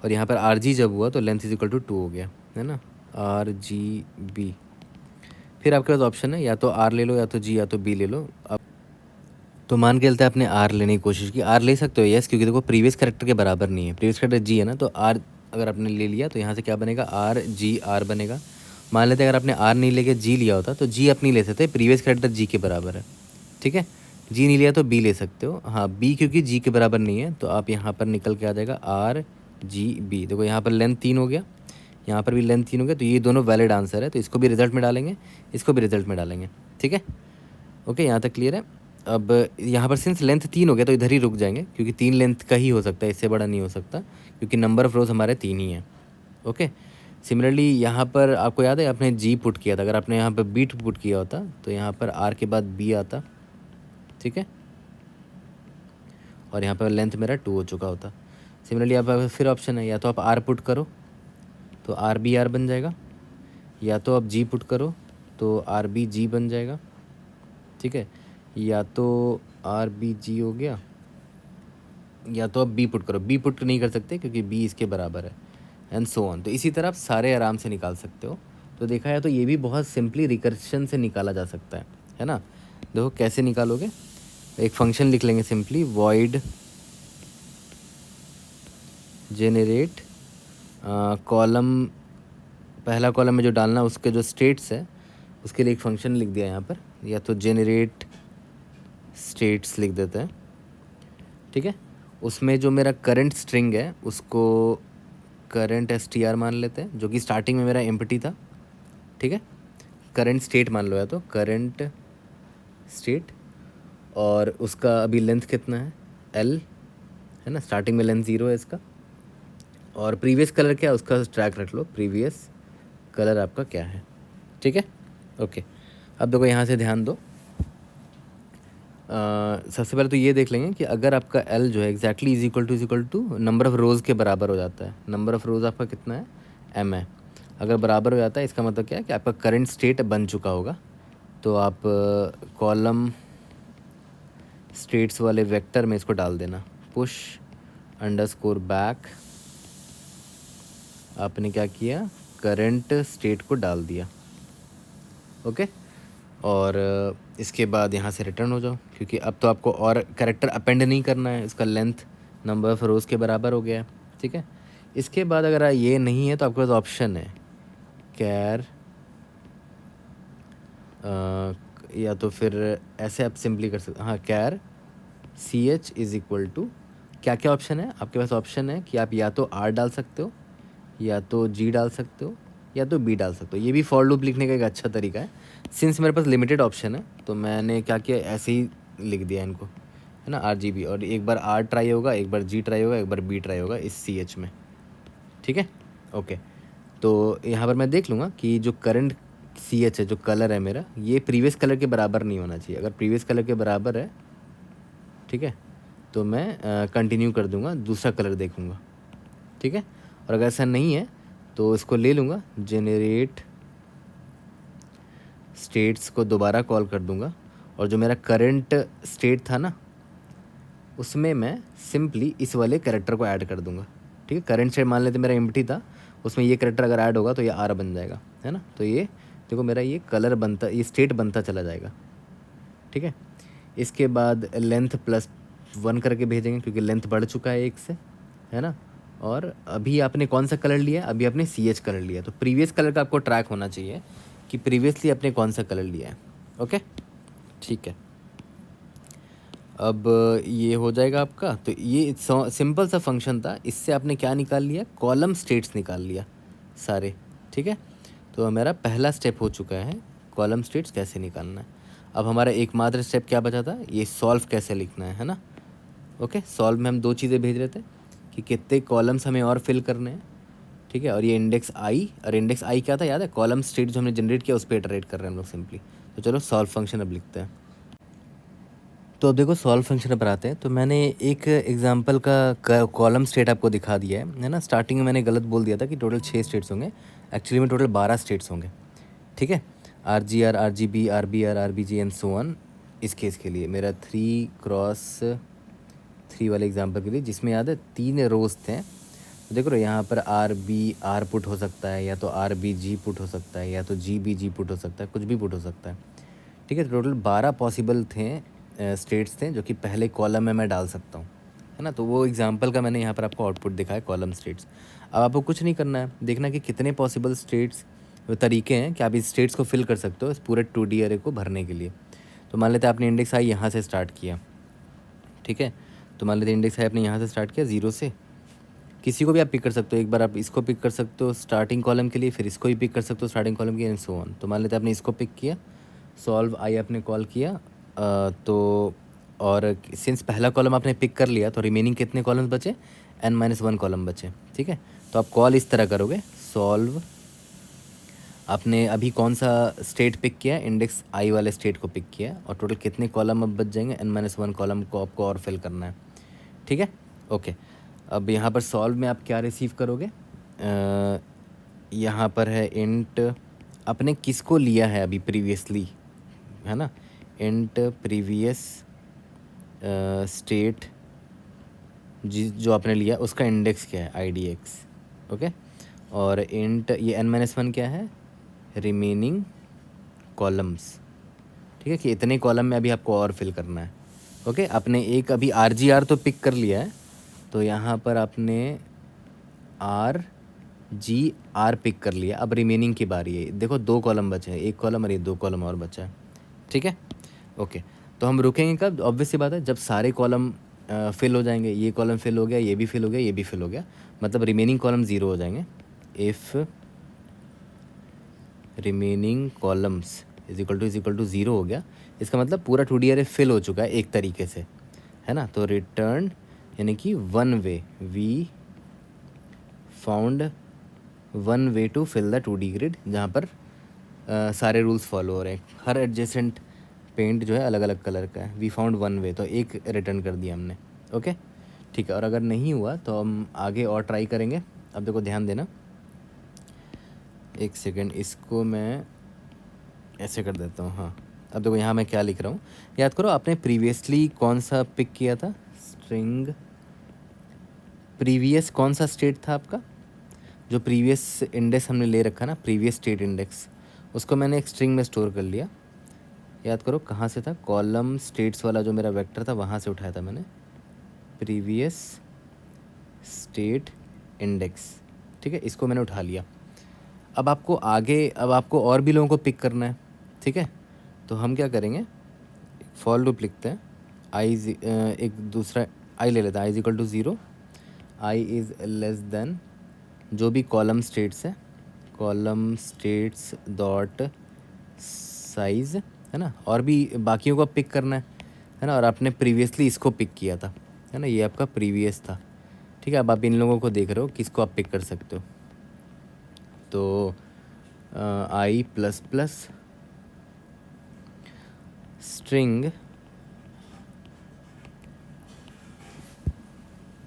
और यहाँ पर आर जी जब हुआ तो लेंथ इज इक्वल टू 2 हो गया, है ना, आर जी बी। फिर आपके पास ऑप्शन है या तो आर ले लो या तो जी या तो बी ले लो। अब तो मान के चलते हैं आपने आर लेने की कोशिश की, आर ले सकते हो यस, क्योंकि देखो प्रीवियस कैरेक्टर के बराबर नहीं है, प्रीवियस कैरेक्टर जी है ना, तो आर अगर आपने ले लिया तो यहाँ से क्या बनेगा, आर जी आर बनेगा। मान लेते हैं अगर आपने आर नहीं लेके जी लिया होता तो जी आप नहीं ले सकते, प्रीवियस कैरेक्टर जी के बराबर है, ठीक है। जी नहीं लिया तो बी ले सकते हो, हाँ बी क्योंकि जी के बराबर नहीं है, तो आप यहाँ पर निकल के आ जाएगा आर जी बी। देखो यहाँ पर लेंथ 3 हो गया, यहाँ पर भी लेंथ 3 हो गया, तो ये दोनों वैलिड आंसर है, तो इसको भी रिजल्ट में डालेंगे, इसको भी रिजल्ट में डालेंगे, ठीक है। ओके, यहाँ तक क्लियर है। अब यहाँ पर सिंस लेंथ 3 हो गया तो इधर ही रुक जाएंगे, क्योंकि 3 लेंथ का ही हो सकता है, इससे बड़ा नहीं हो सकता, क्योंकि नंबर ऑफ रोज हमारे 3 ही हैं। ओके, सिमिलरली यहाँ पर आपको याद है आपने जी पुट किया था, अगर आपने यहाँ पर बी पुट किया होता तो यहाँ पर आर के बाद बी आता, ठीक है, और यहाँ पर लेंथ मेरा 2 हो चुका होता। सिमिलरली आप फिर ऑप्शन है या तो आप आर पुट करो तो आर बी आर बन जाएगा, या तो आप जी पुट करो तो आर बी जी बन जाएगा, ठीक है, या तो आर बी जी हो गया, या तो आप बी पुट करो, बी पुट नहीं कर सकते क्योंकि बी इसके बराबर है, एंड सो ऑन। तो इसी तरह आप सारे आराम से निकाल सकते हो। तो देखा है तो ये भी बहुत सिंपली रिकर्शन से निकाला जा सकता है ना। देखो कैसे निकालोगे, एक फंक्शन लिख लेंगे सिंपली, वॉइड जेनरेट कॉलम, पहला कॉलम में जो डालना उसके जो स्टेट्स है उसके लिए एक फंक्शन लिख दिया यहाँ पर, या तो जेनरेट स्टेट्स लिख देते हैं, ठीक है। उसमें जो मेरा करंट स्ट्रिंग है उसको करंट एस टी आर मान लेते हैं, जो कि स्टार्टिंग में मेरा एम्प्टी था, ठीक है। करंट स्टेट मान लो, या तो करंट स्टेट, और उसका अभी लेंथ कितना है, एल है ना, स्टार्टिंग में लेंथ 0 है इसका, और प्रीवियस कलर क्या है उसका ट्रैक रख लो, प्रीवियस कलर आपका क्या है, ठीक है। ओके, अब देखो यहाँ से ध्यान दो, सबसे पहले तो ये देख लेंगे कि अगर आपका L जो है exactly is equal to number of rows के बराबर हो जाता है, नंबर ऑफ़ रोज़ आपका कितना है, M है, अगर बराबर हो जाता है इसका मतलब क्या है कि आपका करंट स्टेट बन चुका होगा, तो आप कॉलम स्टेट्स वाले वेक्टर में इसको डाल देना, पुश अंडरस्कोर बैक, आपने क्या किया, करंट स्टेट को डाल दिया, ओके। और इसके बाद यहाँ से रिटर्न हो जाओ, क्योंकि अब तो आपको और कैरेक्टर अपेंड नहीं करना है, इसका लेंथ नंबर ऑफ रोज़ के बराबर हो गया है, ठीक है। इसके बाद अगर ये नहीं है तो आपके पास ऑप्शन है कैर, या तो फिर ऐसे आप सिंपली कर सकते, हाँ char C h is equal to, क्या क्या ऑप्शन है आपके पास, ऑप्शन है कि आप या तो आर डाल सकते हो, या तो जी डाल सकते हो, या तो बी डाल सकते हो। ये भी फॉर लूप लिखने का एक अच्छा तरीका है, सिंस मेरे पास लिमिटेड ऑप्शन है तो मैंने क्या किया, ऐसे ही लिख दिया इनको, है ना, आर जी बी, और एक बार आर ट्राई होगा, एक बार जी ट्राई होगा, एक बार बी ट्राई होगा इस सी एच में, ठीक है। ओके, तो यहाँ पर मैं देख लूँगा कि जो करंट सी एच है, जो कलर है मेरा, ये प्रीवियस कलर के बराबर नहीं होना चाहिए, अगर प्रीवियस कलर के बराबर है, ठीक है, तो मैं कंटिन्यू कर दूँगा, दूसरा कलर देखूँगा, ठीक है। और अगर ऐसा नहीं है तो इसको ले लूँगा, जेनरेट स्टेट्स को दोबारा कॉल कर दूँगा, और जो मेरा करंट स्टेट था ना उसमें मैं सिंपली इस वाले कैरेक्टर को ऐड कर दूँगा, ठीक है। करंट स्टेट मान लेते मेरा एम्प्टी था, उसमें ये कैरेक्टर अगर ऐड होगा तो ये आर बन जाएगा, है ना, तो ये देखो मेरा ये कलर बनता, ये स्टेट बनता चला जाएगा, ठीक है। इसके बाद लेंथ +1 करके भेजेंगे, क्योंकि लेंथ बढ़ चुका है 1 से, है ना। और अभी आपने कौन सा कलर लिया है, अभी आपने सी एच कलर लिया, तो प्रीवियस कलर का आपको ट्रैक होना चाहिए कि प्रीवियसली आपने कौन सा कलर लिया है, ओके, ठीक है। अब ये हो जाएगा आपका, तो ये सिंपल सा फंक्शन था, इससे आपने क्या निकाल लिया, कॉलम स्टेट्स निकाल लिया सारे, ठीक है। तो मेरा पहला स्टेप हो चुका है, कॉलम स्टेट्स कैसे निकालना है। अब हमारा एकमात्र स्टेप क्या बचा था, ये सॉल्व कैसे लिखना है ना। ओके, सॉल्व में हम 2 चीज़ें भेज रहे थे कि कितने कॉलम्स हमें और फिल करने हैं, ठीक है, और ये इंडेक्स आई, और इंडेक्स आई क्या था याद है, कॉलम स्टेट जो हमने जनरेट किया उस पर इटरेट कर रहे हैं हम लोग सिंपली। तो चलो सॉल्व फंक्शन अब लिखते हैं। तो अब देखो सॉल्व फंक्शन पर आते हैं, तो मैंने एक एग्जांपल का कॉलम स्टेट आपको दिखा दिया है ना। स्टार्टिंग में मैंने गलत बोल दिया था कि टोटल 6 स्टेट्स होंगे, एक्चुअली में टोटल 12 स्टेट्स होंगे, ठीक है। R G B R B G and so on, इस केस के लिए, मेरा 3x3 वाले एग्जांपल के लिए, जिसमें याद है 3 रोज थे। तो देखो यहाँ पर आर बी आर पुट हो सकता है, या तो आर बी जी पुट हो सकता है, या तो जी बी जी पुट हो सकता है, कुछ भी पुट हो सकता है। ठीक है, टोटल 12 पॉसिबल थे, स्टेट्स थे जो कि पहले कॉलम में मैं डाल सकता हूँ, है ना। तो वो एग्जांपल का मैंने यहाँ पर आपको आउटपुट दिखाया, कॉलम स्टेट्स। अब आपको कुछ नहीं करना है, देखना कि कितने पॉसिबल स्टेट्स, तरीके हैं कि आप इस स्टेट्स को फिल कर सकते हो इस पूरे 2D अरे को भरने के लिए। तो मान लेते हैं आपने इंडेक्स आई यहाँ से स्टार्ट किया, ठीक है। तो मान लेते हैं इंडेक्स आई आपने यहाँ से स्टार्ट किया 0 से, किसी को भी आप पिक कर सकते हो। एक बार आप इसको पिक कर सकते हो स्टार्टिंग कॉलम के लिए, फिर इसको भी पिक कर सकते हो स्टार्टिंग कॉलम के, एंड सो ऑन। तो मान लेते हैं आपने इसको पिक किया, सॉल्व आई आपने कॉल किया, तो और सिंस पहला कॉलम आपने पिक कर लिया तो रिमेनिंग कितने कॉलम्स बचे, n-1 कॉलम बचे, ठीक है। तो आप कॉल इस तरह करोगे, सॉल्व, आपने अभी कौन सा स्टेट पिक किया, इंडेक्स आई वाले स्टेट को पिक किया, और टोटल कितने कॉलम अब बच जाएंगे, n-1 कॉलम को आपको और फिल करना है, ठीक है। ओके, अब यहाँ पर सॉल्व में आप क्या रिसीव करोगे, यहाँ पर है इंट आपने किसको लिया है अभी प्रीवियसली, है ना, इंट प्रीवियस स्टेट जो आपने लिया उसका इंडेक्स क्या है, IDX, ओके। और इंट ये n-1 क्या है, रिमेनिंग कॉलम्स, ठीक है, कि इतने कॉलम में अभी आपको और फिल करना है, ओके। आपने एक अभी RGR तो पिक कर लिया है, तो यहाँ पर आपने RGR पिक कर लिया, अब रिमेनिंग की बारी है। देखो 2 कॉलम बचे हैं, 1 कॉलम और ये 2 कॉलम और बचा है, ठीक है, ओके। तो हम रुकेंगे कब, ऑब्वियस सी बात है जब सारे कॉलम फिल हो जाएंगे, ये कॉलम फिल हो गया, ये भी फिल हो गया, ये भी फिल हो गया, मतलब रिमेनिंग कॉलम 0 हो जाएंगे। If remaining columns is equal to 0 हो गया, इसका मतलब पूरा 2D अरे फिल हो चुका है एक तरीके से, है ना। तो रिटर्न यानी कि one way, we found one way to fill the 2D grid, जहाँ पर सारे रूल्स फॉलो हो रहे हैं, हर एडजेसेंट पेंट जो है अलग अलग कलर का है, वी फाउंड वन वे, तो एक रिटर्न कर दिया हमने, ओके, ठीक है। और अगर नहीं हुआ तो हम आगे और ट्राई करेंगे। अब देखो ध्यान देना, एक सेकेंड, इसको मैं ऐसे कर देता हूँ, हाँ। अब देखो यहाँ मैं क्या लिख रहा हूँ, याद करो आपने प्रीवियसली कौन सा पिक किया था, स्ट्रिंग प्रीवियस कौन सा स्टेट था आपका, जो प्रीवियस इंडेक्स हमने ले रखा ना, प्रीवियस स्टेट इंडेक्स, उसको मैंने एक स्ट्रिंग में स्टोर कर लिया। याद करो कहाँ से था, कॉलम स्टेट्स वाला जो मेरा वेक्टर था वहाँ से उठाया था मैंने, प्रीवियस स्टेट इंडेक्स, ठीक है, इसको मैंने उठा लिया। अब आपको आगे, अब आपको और भी लोगों को पिक करना है, ठीक है। तो हम क्या करेंगे, फॉर लूप लिखते हैं, आई एक दूसरा आई ले लेते हैं, i is equal to 0, i is less than जो भी कॉलम स्टेट्स है, कॉलम स्टेट्स डॉट साइज, है ना, और भी बाकियों को पिक करना है ना। और आपने प्रीवियसली इसको पिक किया था, है ना, ये आपका प्रीवियस था, ठीक है। अब आप इन लोगों को देख रहे हो किसको आप पिक कर सकते हो, तो i plus plus string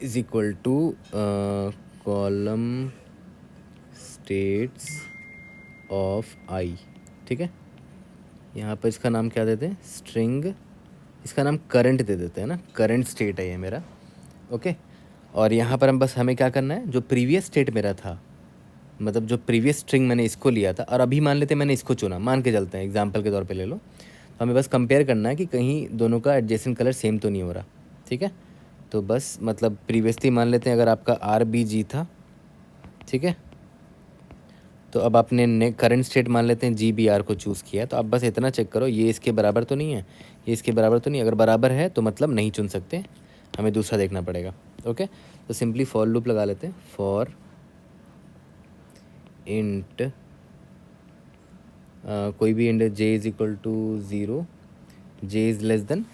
is equal to column states of i, ठीक है। यहाँ पर इसका नाम क्या देते हैं, स्ट्रिंग, इसका नाम करंट दे देते हैं ना, करंट स्टेट है ये मेरा, ओके। और यहाँ पर हम बस हमें क्या करना है, जो प्रीवियस स्टेट मेरा था, मतलब जो प्रीवियस स्ट्रिंग मैंने इसको लिया था, और अभी मान लेते हैं मैंने इसको चुना, मान के चलते हैं एग्जांपल के तौर पे ले लो, तो हमें बस कंपेयर करना है कि कहीं दोनों का एडजेसेंट कलर सेम तो नहीं हो रहा, ठीक है। तो बस मतलब प्रीवियसली मान लेते हैं अगर आपका RBG था, ठीक है, तो अब आपने करंट स्टेट मान लेते हैं GBR को चूज़ किया, तो आप बस इतना चेक करो ये इसके बराबर तो नहीं है, ये इसके बराबर तो नहीं, अगर बराबर है तो मतलब नहीं चुन सकते, हमें दूसरा देखना पड़ेगा, ओके। तो सिंपली फॉर लूप लगा लेते हैं, फॉर इंट कोई भी int j is equal to 0, j is less than,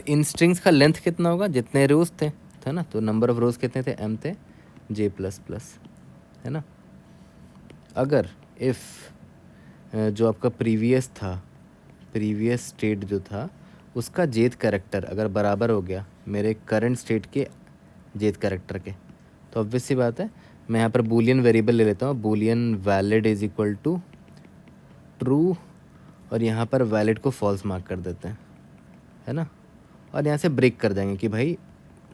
in strings का लेंथ कितना होगा, जितने रोज थे, था ना, तो नंबर ऑफ रोज कितने थे, m थे, j प्लस प्लस, है ना। अगर इफ़ जो आपका प्रीवियस था, प्रीवियस स्टेट जो था उसका जेथ कैरेक्टर अगर बराबर हो गया मेरे करंट स्टेट के जेथ कैरेक्टर के, तो ऑब्वियस सी बात है मैं यहाँ पर बूलियन वेरिएबल ले लेता हूँ, boolean valid is equal to true, और यहाँ पर वैलिड को फॉल्स मार्क कर देते हैं, है ना। और यहाँ से ब्रेक कर देंगे कि भाई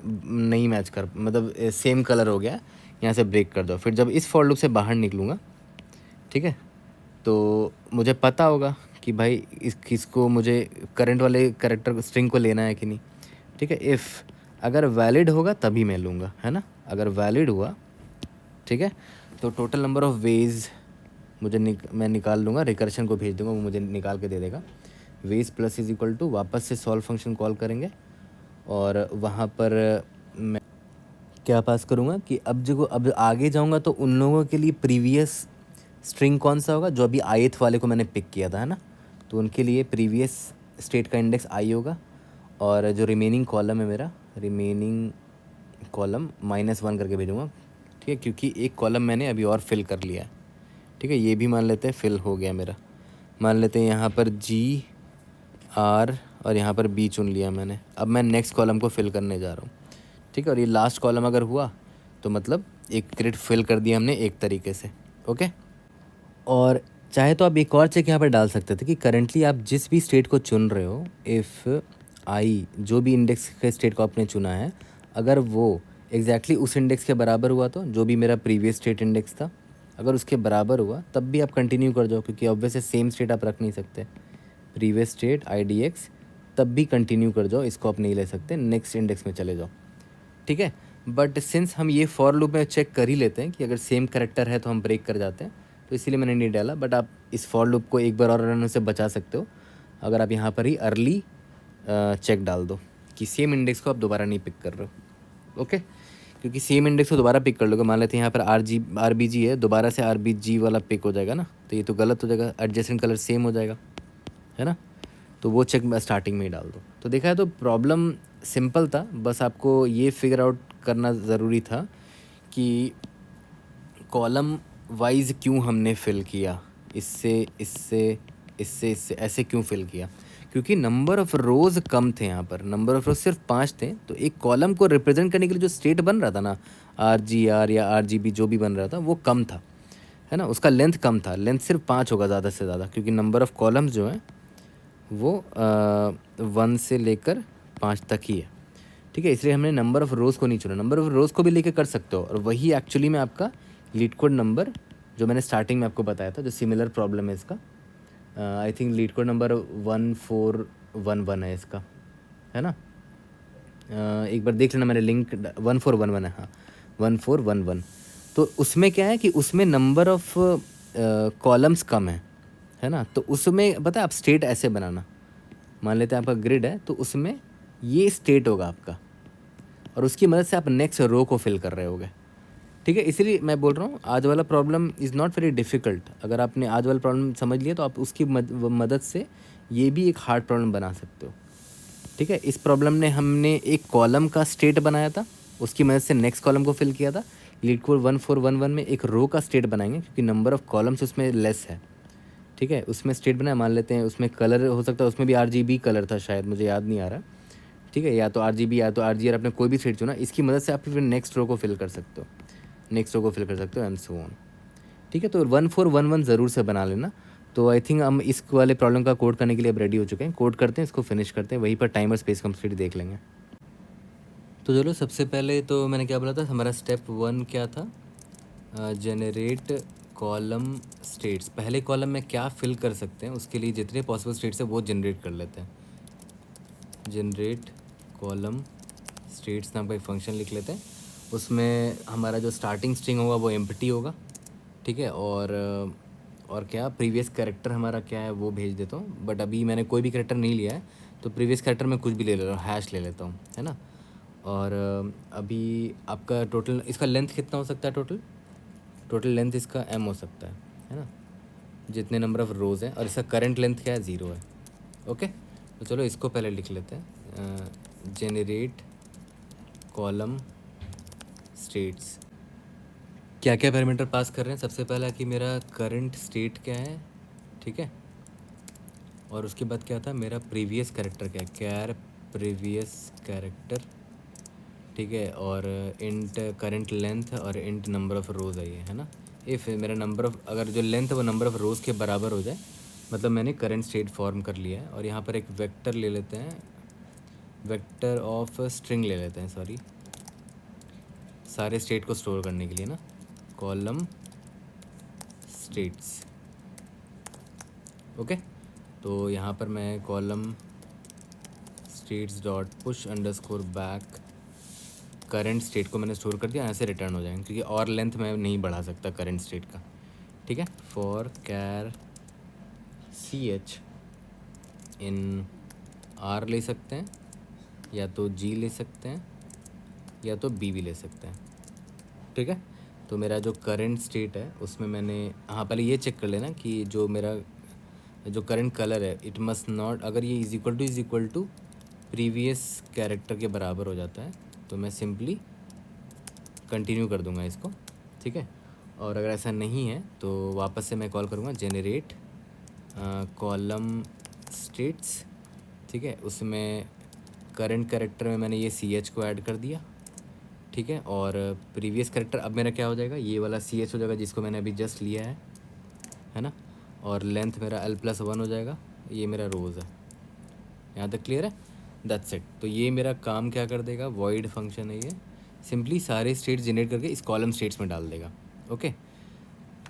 नहीं मैच कर, मतलब सेम कलर हो गया, यहाँ से ब्रेक कर दो। फिर जब इस फॉर लूप से बाहर निकलूँगा, ठीक है, तो मुझे पता होगा कि भाई इस किसको मुझे करंट वाले कैरेक्टर स्ट्रिंग को लेना है कि नहीं, ठीक है। इफ़ अगर वैलिड होगा तभी मैं लूँगा, है ना। अगर वैलिड हुआ, ठीक है, तो टोटल नंबर ऑफ़ वेज मुझे मैं निकाल लूँगा, रिकर्शन को भेज दूँगा, वो मुझे निकाल के दे देगा। Ways plus is equal to, वापस से सॉल्व फंक्शन कॉल करेंगे और वहाँ पर मैं क्या पास करूँगा कि अब आगे जाऊँगा तो उन लोगों के लिए प्रीवियस स्ट्रिंग कौन सा होगा, जो अभी ith वाले को मैंने पिक किया था, है ना। तो उनके लिए प्रीवियस स्टेट का इंडेक्स i होगा, और जो रिमेनिंग कॉलम है मेरा, रिमेनिंग कॉलम -1 करके भेजूँगा, ठीक है, क्योंकि एक कॉलम मैंने अभी और फिल कर लिया है, ठीक है। ये भी मान लेते हैं फिल हो गया मेरा। मान लेते हैं यहाँ पर GR और यहाँ पर B चुन लिया मैंने। अब मैं नेक्स्ट कॉलम को फिल करने जा रहा हूँ, ठीक है। और ये लास्ट कॉलम अगर हुआ तो मतलब एक ग्रिड फिल कर दिया हमने एक तरीके से, ओके। और चाहे तो आप एक और चेक यहाँ पर डाल सकते थे कि करेंटली आप जिस भी स्टेट को चुन रहे हो, इफ़ आई जो भी इंडेक्स के स्टेट को आपने चुना है, अगर वो एग्जैक्टली उस इंडेक्स के बराबर हुआ, तो जो भी मेरा प्रीवियस स्टेट इंडेक्स था, अगर उसके बराबर हुआ तब भी आप कंटिन्यू कर जाओ, क्योंकि ऑब्वियसली सेम स्टेट आप रख नहीं सकते। प्रीवियस स्टेट IDX, तब भी कंटिन्यू कर जाओ, इसको आप नहीं ले सकते, नेक्स्ट इंडेक्स में चले जाओ, ठीक है। बट सिंस हम ये फॉर लूप में चेक कर ही लेते हैं कि अगर सेम करेक्टर है तो हम ब्रेक कर जाते हैं, तो इसीलिए मैंने नहीं डाला। बट आप इस फॉर लूप को एक बार और रन से बचा सकते हो, अगर आप यहाँ पर ही अर्ली चेक डाल दो कि सेम इंडेक्स को आप दोबारा नहीं पिक कर रहे हो, ओके। क्योंकि सेम इंडेक्स को दोबारा पिक कर लोगे, मान लेते हैं यहाँ पर RBG है, दोबारा से RBG वाला पिक हो जाएगा ना, तो ये तो गलत हो जाएगा, एडजेसेंट कलर सेम हो जाएगा, है ना। तो वो चेक स्टार्टिंग में ही डाल दो। तो देखा है, तो प्रॉब्लम सिंपल था, बस आपको ये फिगर आउट करना ज़रूरी था कि कॉलम वाइज क्यों हमने फिल किया, इससे इससे इससे इससे ऐसे क्यों फिल किया, क्योंकि नंबर ऑफ़ रोज़ कम थे यहाँ पर, नंबर ऑफ़ रोज़ सिर्फ 5 थे। तो एक कॉलम को रिप्रेजेंट करने के लिए जो स्टेट बन रहा था ना, RGR या RGB जो भी बन रहा था, वो कम था, है ना। उसका लेंथ कम था, लेंथ सिर्फ 5 होगा ज़्यादा से ज़्यादा, क्योंकि नंबर ऑफ़ कॉलम्स जो हैं वो 1 से लेकर 5 तक ही है, ठीक है। इसलिए हमने नंबर ऑफ़ रोज़ को नहीं चुना, नंबर ऑफ़ रोज़ को भी लेके कर सकते हो, और वही एक्चुअली में आपका लीड कोड नंबर जो मैंने स्टार्टिंग में आपको बताया था, जो सिमिलर प्रॉब्लम है इसका, I think leet code number 1411 है इसका, है ना। एक बार देख लेना, मैंने लिंक 1411 है, हाँ 1411। तो उसमें क्या है कि उसमें नंबर ऑफ़ कॉलम्स कम है ना। तो उसमें पता है, आप स्टेट ऐसे बनाना, मान लेते हैं आपका ग्रिड है, तो उसमें ये स्टेट होगा आपका, और उसकी मदद से आप नेक्स्ट रो को फिल कर रहे होगे, ठीक है। इसीलिए मैं बोल रहा हूँ आज वाला problem is not very difficult. अगर आपने आज वाला प्रॉब्लम समझ लिया तो आप उसकी मदद से ये भी एक हार्ड प्रॉब्लम बना सकते हो, ठीक है। इस प्रॉब्लम ने हमने एक कॉलम का स्टेट बनाया था, उसकी मदद से नेक्स्ट कॉलम को फिल किया था। लीड कोड 1411 में एक रो का स्टेट बनाएंगे, क्योंकि नंबर ऑफ़ कॉलम्स उसमें लेस है, ठीक है। उसमें स्टेट बनाया, मान लेते हैं उसमें कलर हो सकता है, उसमें भी RGB कलर था शायद, मुझे याद नहीं आ रहा, ठीक है। या तो RGB या तो RGR, आपने कोई भी स्टेट चुना, इसकी मदद से आप फिर नेक्स्ट रो को फिल कर सकते हो, नेक्स्ट रो को फिल कर सकते हो, एंड सो ऑन, ठीक है। तो 1411 ज़रूर से बना लेना। तो आई थिंक हम इस वाले प्रॉब्लम का कोड करने के लिए अब रेडी हो चुके हैं। कोड करते हैं, इसको फिनिश करते हैं, वहीं पर टाइमर स्पेस कंप्लीट देख लेंगे। तो चलो, सबसे पहले तो मैंने क्या बोला था, हमारा स्टेप 1 क्या था, जनरेट कॉलम स्टेट्स। पहले कॉलम में क्या फिल कर सकते हैं, उसके लिए जितने पॉसिबल स्टेट्स है वो जनरेट कर लेते हैं। जनरेट कॉलम स्टेट्स नाम का एक फंक्शन लिख लेते हैं, उसमें हमारा जो स्टार्टिंग स्ट्रिंग होगा वो एम्प्टी होगा, ठीक है। और क्या प्रीवियस कैरेक्टर हमारा क्या है वो भेज देता हूँ, बट अभी मैंने कोई भी कैरेक्टर नहीं लिया है, तो प्रीवियस कैरेक्टर में कुछ भी ले लेता हूँ, हैश ले लेता हूँ, है ना। और अभी आपका टोटल इसका लेंथ कितना हो सकता है, टोटल लेंथ इसका m हो सकता है ना, जितने नंबर ऑफ़ रोज़ हैं, और इसका करंट लेंथ क्या है, 0 है, ओके। तो चलो इसको पहले लिख लेते हैं, जेनरेट कॉलम स्टेट्स। क्या क्या पैरामीटर पास कर रहे हैं, सबसे पहला कि मेरा करंट स्टेट क्या है, ठीक है। और उसके बाद क्या था, मेरा प्रीवियस कैरेक्टर क्या है, कैर प्रीवियस कैरेक्टर, ठीक है। और इंट करंट लेंथ और इंट नंबर ऑफ़ रोज़ है ये, है ना। इफ़ मेरा नंबर ऑफ़, अगर जो लेंथ है वो नंबर ऑफ़ रोज़ के बराबर हो जाए, मतलब मैंने करंट स्टेट फॉर्म कर लिया है। और यहाँ पर एक वेक्टर ले लेते हैं, वेक्टर ऑफ स्ट्रिंग ले लेते हैं, सॉरी, सारे स्टेट को स्टोर करने के लिए ना, कॉलम स्टेट्स। ओके, तो यहाँ पर मैं column states dot push underscore back current state को मैंने स्टोर कर दिया, यहाँ से रिटर्न हो जाएंगे क्योंकि और लेंथ मैं नहीं बढ़ा सकता करंट स्टेट का। ठीक है, for char C H in R ले सकते हैं, या तो जी ले सकते हैं, या तो बी भी ले सकते हैं। ठीक है, तो मेरा जो करंट स्टेट है उसमें मैंने, हाँ पहले ये चेक कर लेना कि जो मेरा जो करंट कलर है इट मस्ट नॉट, अगर ये is equal to previous character के बराबर हो जाता है तो मैं सिंपली कंटिन्यू कर दूंगा इसको। ठीक है, और अगर ऐसा नहीं है तो वापस से मैं कॉल करूँगा जेनरेट कॉलम स्टेट्स। ठीक है, उसमें करंट कैरेक्टर में मैंने ये सी एच को ऐड कर दिया। ठीक है, और प्रीवियस कैरेक्टर अब मेरा क्या हो जाएगा, ये वाला सी एच हो जाएगा जिसको मैंने अभी जस्ट लिया है ना, और लेंथ मेरा l+1 हो जाएगा, ये मेरा रोज़ है। यहाँ तक क्लियर है? That's it. तो ये मेरा काम क्या कर देगा, वॉइड फंक्शन है ये, सिंपली सारे स्टेट्स जनरेट करके इस कॉलम स्टेट्स में डाल देगा। ओके,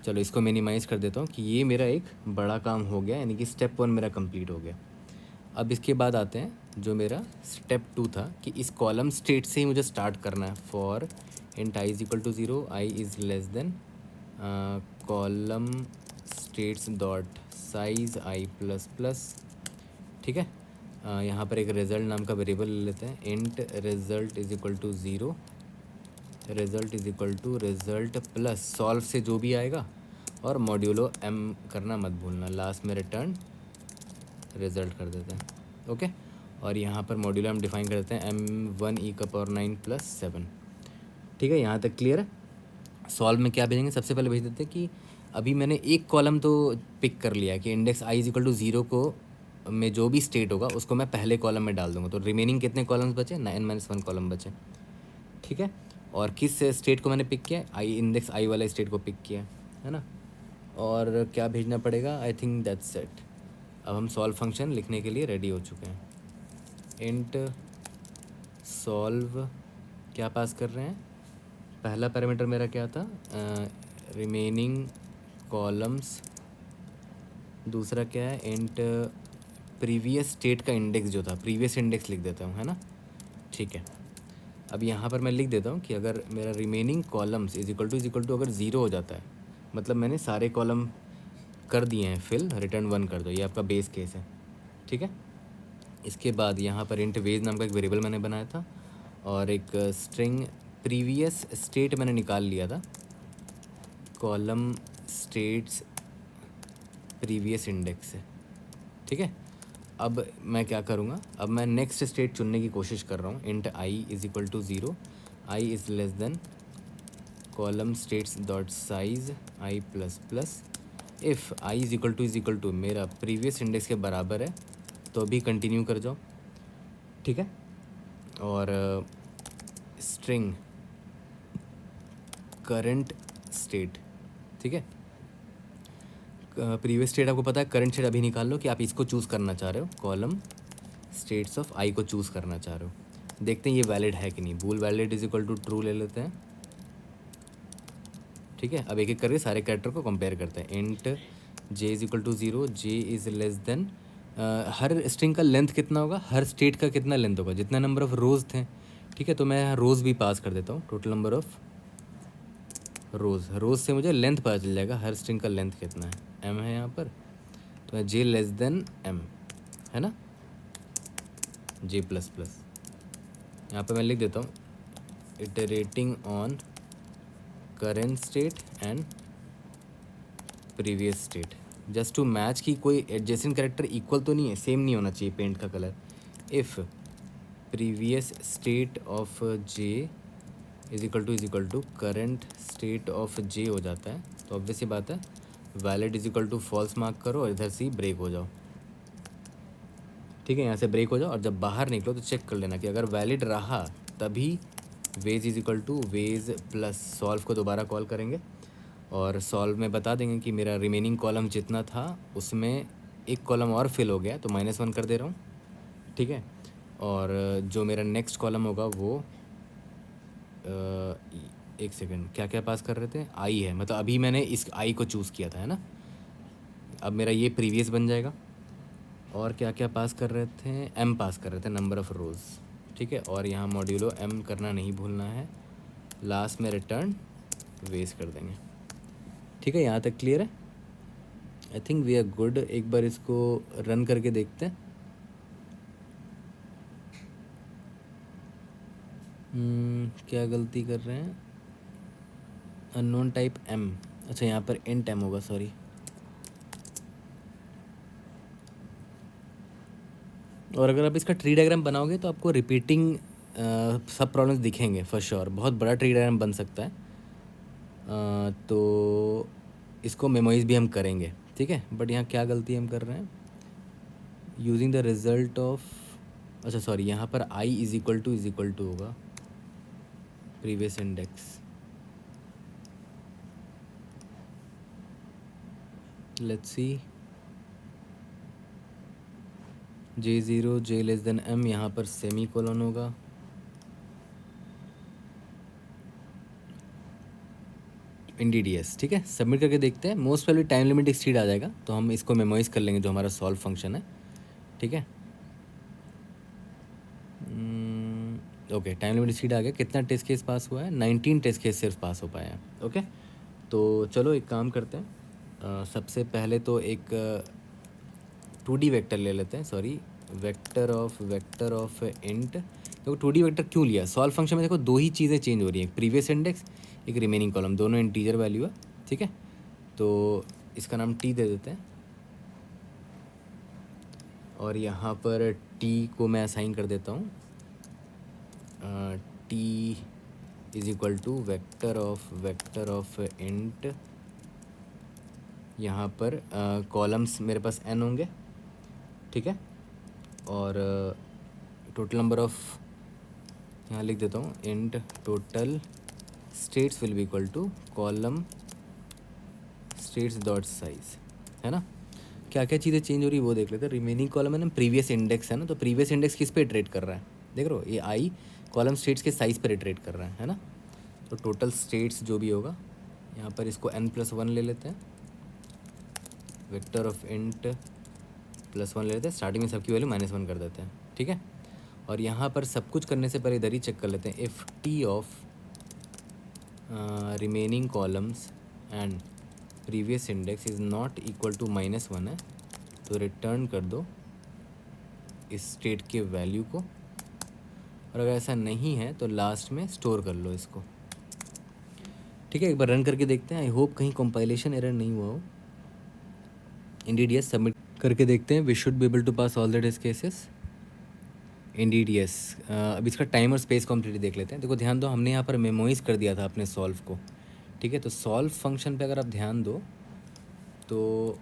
चलो इसको मिनिमाइज़ कर देता हूँ कि ये मेरा एक बड़ा काम हो गया, यानी कि स्टेप 1 मेरा कंप्लीट हो गया। अब इसके बाद आते हैं जो मेरा स्टेप 2 था कि इस कॉलम स्टेट से ही मुझे स्टार्ट करना है। For int i is equal to 0, i is less than column states dot size i plus plus. ठीक है, यहाँ पर एक रिज़ल्ट नाम का वेरिएबल ले लेते हैं, int result is equal to 0, result is equal to result plus solve से जो भी आएगा, और मॉड्यूलो एम करना मत भूलना, लास्ट में रिटर्न रिज़ल्ट कर देते हैं। ओके, और यहाँ पर मॉड्यूलो एम डिफाइन कर देते हैं m1e⁻9+7। ठीक है, यहाँ तक क्लियर है? सॉल्व में क्या भेजेंगे, सबसे पहले भेज देते हैं कि अभी मैंने एक कॉलम तो पिक कर लिया कि index i is equal to 0 को में जो भी स्टेट होगा उसको मैं पहले कॉलम में डाल दूंगा। तो रिमेनिंग कितने कॉलम्स बचे, 9-1 कॉलम बचे। ठीक है, और किस स्टेट को मैंने पिक किया, आई इंडेक्स आई वाला स्टेट को पिक किया है ना। और क्या भेजना पड़ेगा, आई थिंक दैट्स इट। अब हम सॉल्व फंक्शन लिखने के लिए रेडी हो चुके हैं। इंट सॉल्व क्या पास कर रहे हैं, पहला पैरामीटर मेरा क्या था, रिमेनिंग कॉलम्स, दूसरा क्या है, इंट प्रीवियस स्टेट का इंडेक्स जो था, प्रीवियस इंडेक्स लिख देता हूँ है ना। ठीक है, अब यहाँ पर मैं लिख देता हूँ कि अगर मेरा remaining columns is equal to अगर 0 हो जाता है, मतलब मैंने सारे कॉलम कर दिए हैं फिल, रिटर्न 1 कर दो, ये आपका बेस केस है। ठीक है, इसके बाद यहाँ पर इंट वेज नाम का एक वेरिएबल मैंने बनाया था, और एक स्ट्रिंग प्रीवियस स्टेट मैंने निकाल लिया था, कॉलम स्टेट्स प्रीवियस इंडेक्स से। ठीक है, अब मैं क्या करूँगा, अब मैं नेक्स्ट स्टेट चुनने की कोशिश कर रहा हूँ। Int i is equal to 0, i is less than column states dot size i plus plus. If i is equal to मेरा प्रीवियस इंडेक्स के बराबर है तो अभी कंटिन्यू कर जाओ। ठीक है, और स्ट्रिंग करंट स्टेट। ठीक है, प्रीवियस स्टेट आपको पता है, करंट स्टेट अभी निकाल लो कि आप इसको चूज़ करना चाह रहे हो, कॉलम स्टेट्स ऑफ आई को चूज़ करना चाह रहे हो। देखते हैं ये वैलिड है कि नहीं, bool valid is equal to true ले लेते हैं। ठीक है, अब एक एक करके सारे कैरेक्टर को कंपेयर करते हैं। Int j is equal to 0, j is less than, हर स्ट्रिंग का लेंथ कितना होगा, हर स्टेट का कितना लेंथ होगा, जितना नंबर ऑफ रोज़ थे। ठीक है, तो मैं रोज़ भी पास कर देता हूँ, टोटल नंबर ऑफ रोज़ से मुझे लेंथ पता चल जाएगा, हर स्ट्रिंग का लेंथ कितना है, एम है यहाँ पर, तो जे लेस देन एम है ना, जे प्लस प्लस। यहाँ पर मैं लिख देता हूँ iterating on current state and previous state, just to match कि कोई एडजेसेंट कैरेक्टर इक्वल तो नहीं है, सेम नहीं होना चाहिए पेंट का colour. If previous state of j is equal to current state of j हो जाता है तो ऑब्वियस सी बात है valid is equal to false mark करो और इधर से ब्रेक हो जाओ। ठीक है, यहाँ से ब्रेक हो जाओ और जब बाहर निकलो तो चेक कर लेना कि अगर वैलिड रहा तभी ways is equal to ways plus solve को दोबारा कॉल करेंगे, और सॉल्व में बता देंगे कि मेरा रिमेनिंग कॉलम जितना था उसमें एक कॉलम और फिल हो गया तो -1 कर दे रहा हूँ। ठीक है, और जो मेरा नेक्स्ट कॉलम होगा वो एक सेकंड, क्या क्या पास कर रहे थे, आई है, मतलब अभी मैंने इस आई को चूज़ किया था, है ना। अब मेरा ये प्रीवियस बन जाएगा। और क्या क्या पास कर रहे थे, एम पास कर रहे थे, नंबर ऑफ़ रोज़, ठीक है। और यहाँ मॉड्यूलो एम करना नहीं भूलना है। लास्ट में रिटर्न वेस्ट कर देंगे, ठीक है। यहाँ तक क्लियर है। I think we are good. एक बार इसको रन करके देखते हैं। क्या गलती कर रहे हैं, अननोन टाइप एम, अच्छा यहाँ पर इंट एम होगा, सॉरी। और अगर आप इसका ट्री डायग्राम बनाओगे तो आपको रिपीटिंग सब प्रॉब्लम्स दिखेंगे फॉर श्योर। बहुत बड़ा ट्री डायग्राम बन सकता है। तो इसको मेमोराइज भी हम करेंगे, ठीक है। बट यहाँ क्या गलती हम कर रहे हैं, यूजिंग द रिजल्ट ऑफ, अच्छा सॉरी, यहाँ पर आई इज़ इक्वल टू होगा previous index. Let's see, J0 J less than M, यहाँ पर सेमी कोलन होगा। NDDS, ठीक है। सबमिट करके देखते हैं। Most probably time limit exceed आ जाएगा, तो हम इसको मेमोराइज कर लेंगे जो हमारा सॉल्व फंक्शन है, ठीक है। ओके, टाइम लिमिट एक्सीड आ गया। कितना टेस्ट केस पास हुआ है, 19 टेस्ट केस सिर्फ पास हो पाए हैं, ओके। तो चलो एक काम करते हैं। सबसे पहले तो एक 2D वेक्टर ले लेते हैं, सॉरी, वेक्टर ऑफ इंट। देखो 2D वेक्टर क्यों लिया, सॉल्व फंक्शन में देखो दो ही चीज़ें चेंज हो रही हैं, एक प्रीवियस इंडेक्स, एक रिमेनिंग कॉलम, दोनों इंटीजर वैल्यू है, ठीक है। तो इसका नाम टी दे देते हैं। और यहाँ पर टी को मैं असाइन कर देता हूँ, t is equal to vector of int. यहाँ पर कॉलम्स मेरे पास n होंगे, ठीक है। और टोटल नंबर ऑफ, यहाँ लिख देता हूँ, int total states will be equal to column states dot size, है ना। क्या क्या चीज़ें चेंज हो रही है वो देख लेते हैं। रिमेनिंग कॉलम है ना, प्रीवियस इंडेक्स है ना, तो प्रीवियस इंडेक्स किस पे इटरेट कर रहा है, देख रहे हो, ये आई कॉलम स्टेट्स के साइज़ पर इटरेट कर रहा है ना। तो टोटल स्टेट्स जो भी होगा, यहाँ पर इसको n+1 ले लेते हैं, वेक्टर ऑफ इंट +1 ले लेते हैं, स्टार्टिंग में सबकी वैल्यू -1 कर देते हैं, ठीक है। और यहाँ पर सब कुछ करने से पहले इधर ही चेक कर लेते हैं, if t of remaining columns and previous index is not equal to -1 है, तो रिटर्न कर दो इस स्टेट के वैल्यू को। और अगर ऐसा नहीं है तो लास्ट में स्टोर कर लो इसको, ठीक है। एक बार रन करके देखते हैं। आई होप कहीं कंपाइलेशन एरर नहीं हुआ हो। NDDS सबमिट करके देखते हैं। We should be able to pass all the test cases. NDDS, अब इसका टाइम और स्पेस कॉम्प्लीटली देख लेते हैं। देखो ध्यान दो, हमने यहाँ पर मेमोइज कर दिया था अपने सॉल्व को, ठीक है। तो सॉल्व फंक्शन पे अगर आप ध्यान दो तो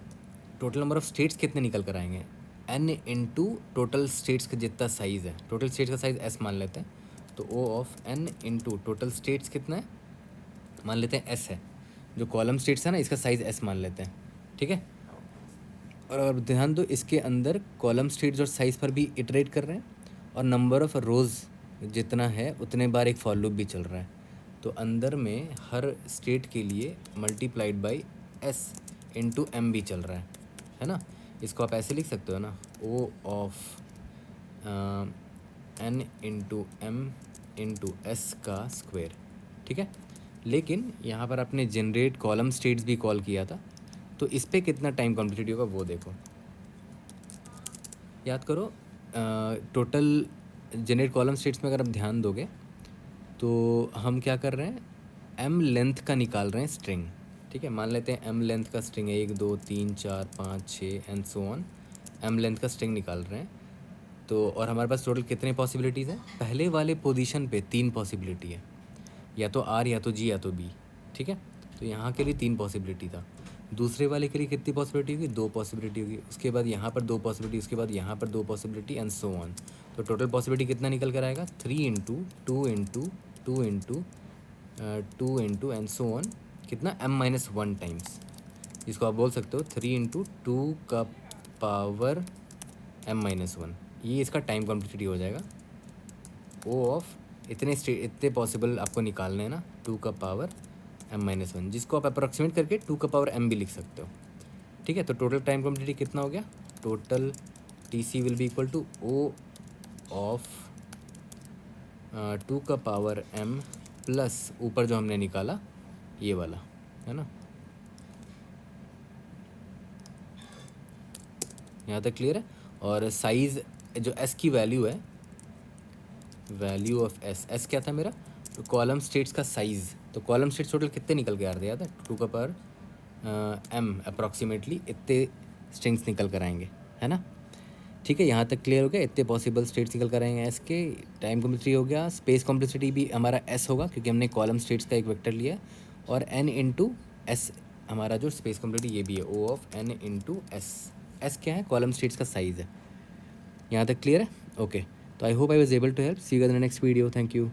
टोटल नंबर ऑफ स्टेट्स कितने निकल कर आएंगे, n इंटू टोटल स्टेट्स का जितना साइज़ है, टोटल स्टेट्स का साइज़ s मान लेते हैं, तो O of n into total states कितना है, मान लेते हैं s है। जो कॉलम स्टेट्स है ना, इसका साइज़ s मान लेते हैं, ठीक है। और अगर ध्यान दो, इसके अंदर कॉलम स्टेट्स और साइज़ पर भी इटरेट कर रहे हैं, और नंबर ऑफ़ रोज़ जितना है उतने बार एक फॉर लूप भी चल रहा है। तो अंदर में हर स्टेट के लिए multiplied by s into m भी चल रहा है ना। इसको आप ऐसे लिख सकते हो ना, O of n into m into s का स्क्वायर, ठीक है। लेकिन यहाँ पर आपने जनरेट कॉलम स्टेट्स भी कॉल किया था, तो इस पर कितना टाइम कम्प्लीट होगा वो देखो, याद करो। टोटल जनरेट कॉलम स्टेट्स में अगर आप ध्यान दोगे तो हम क्या कर रहे हैं, m लेंथ का निकाल रहे हैं स्ट्रिंग, ठीक है। मान लेते हैं m लेंथ का स्ट्रिंग है 1 2 3 4 5 6 and so on, m length का स्ट्रिंग निकाल रहे हैं। तो और हमारे पास टोटल कितने पॉसिबिलिटीज़ हैं, पहले वाले पोजीशन पे 3 पॉसिबिलिटी है, या तो r या तो g या तो b, ठीक है। तो यहाँ के लिए 3 पॉसिबिलिटी था। दूसरे वाले के लिए कितनी पॉसिबिलिटी होगी, 2 पॉसिबिलिटी होगी। उसके बाद यहाँ पर 2 पॉसिबिलिटी, उसके बाद यहाँ पर 2 पॉसिबिलिटी एंड सो ऑन। तो टोटल पॉसिबिलिटी कितना निकल कर आएगा, 3 into 2 into 2 into 2 into and so on, कितना m-1 टाइम्स। इसको आप बोल सकते हो 3 इंटू 2 का पावर m-1, ये इसका टाइम कॉम्प्लेक्सिटी हो जाएगा ओ ऑफ इतने पॉसिबल आपको निकालने हैं ना 2 का पावर m-1, जिसको आप अप्रॉक्सीमेट करके 2 का पावर m भी लिख सकते हो। ठीक है, तो टोटल टाइम कॉम्प्लेक्सिटी कितना हो गया, total TC will be equal to O of 2 का पावर m प्लस ऊपर जो हमने निकाला ये वाला, है ना। यहाँ तक क्लियर है। और साइज़ जो s की वैल्यू है, वैल्यू ऑफ s क्या था मेरा, तो कॉलम स्टेट्स का साइज़, तो कॉलम स्टेट्स टोटल कितने निकल के आ रहे थे याद है, 2 का पावर m अप्रॉक्सीमेटली इतने स्ट्रिंग्स निकल कर आएंगे, है ना। ठीक है, यहाँ तक क्लियर हो गया। इतने पॉसिबल स्टेट्स निकल कर आएंगे एस के। टाइम कॉम्प्लेक्सिटी हो गया, स्पेस कॉम्प्लेक्सिटी भी हमारा एस होगा क्योंकि हमने कॉलम स्टेट्स का एक वेक्टर लिया है, और n इंटू एस हमारा जो स्पेस कॉम्प्लेक्सिटी ये भी है O of n into S. S क्या है, कॉलम स्टेट्स का साइज़ है। यहाँ तक क्लियर है, ओके। तो I hope I was able to help. See you in the next video, thank you.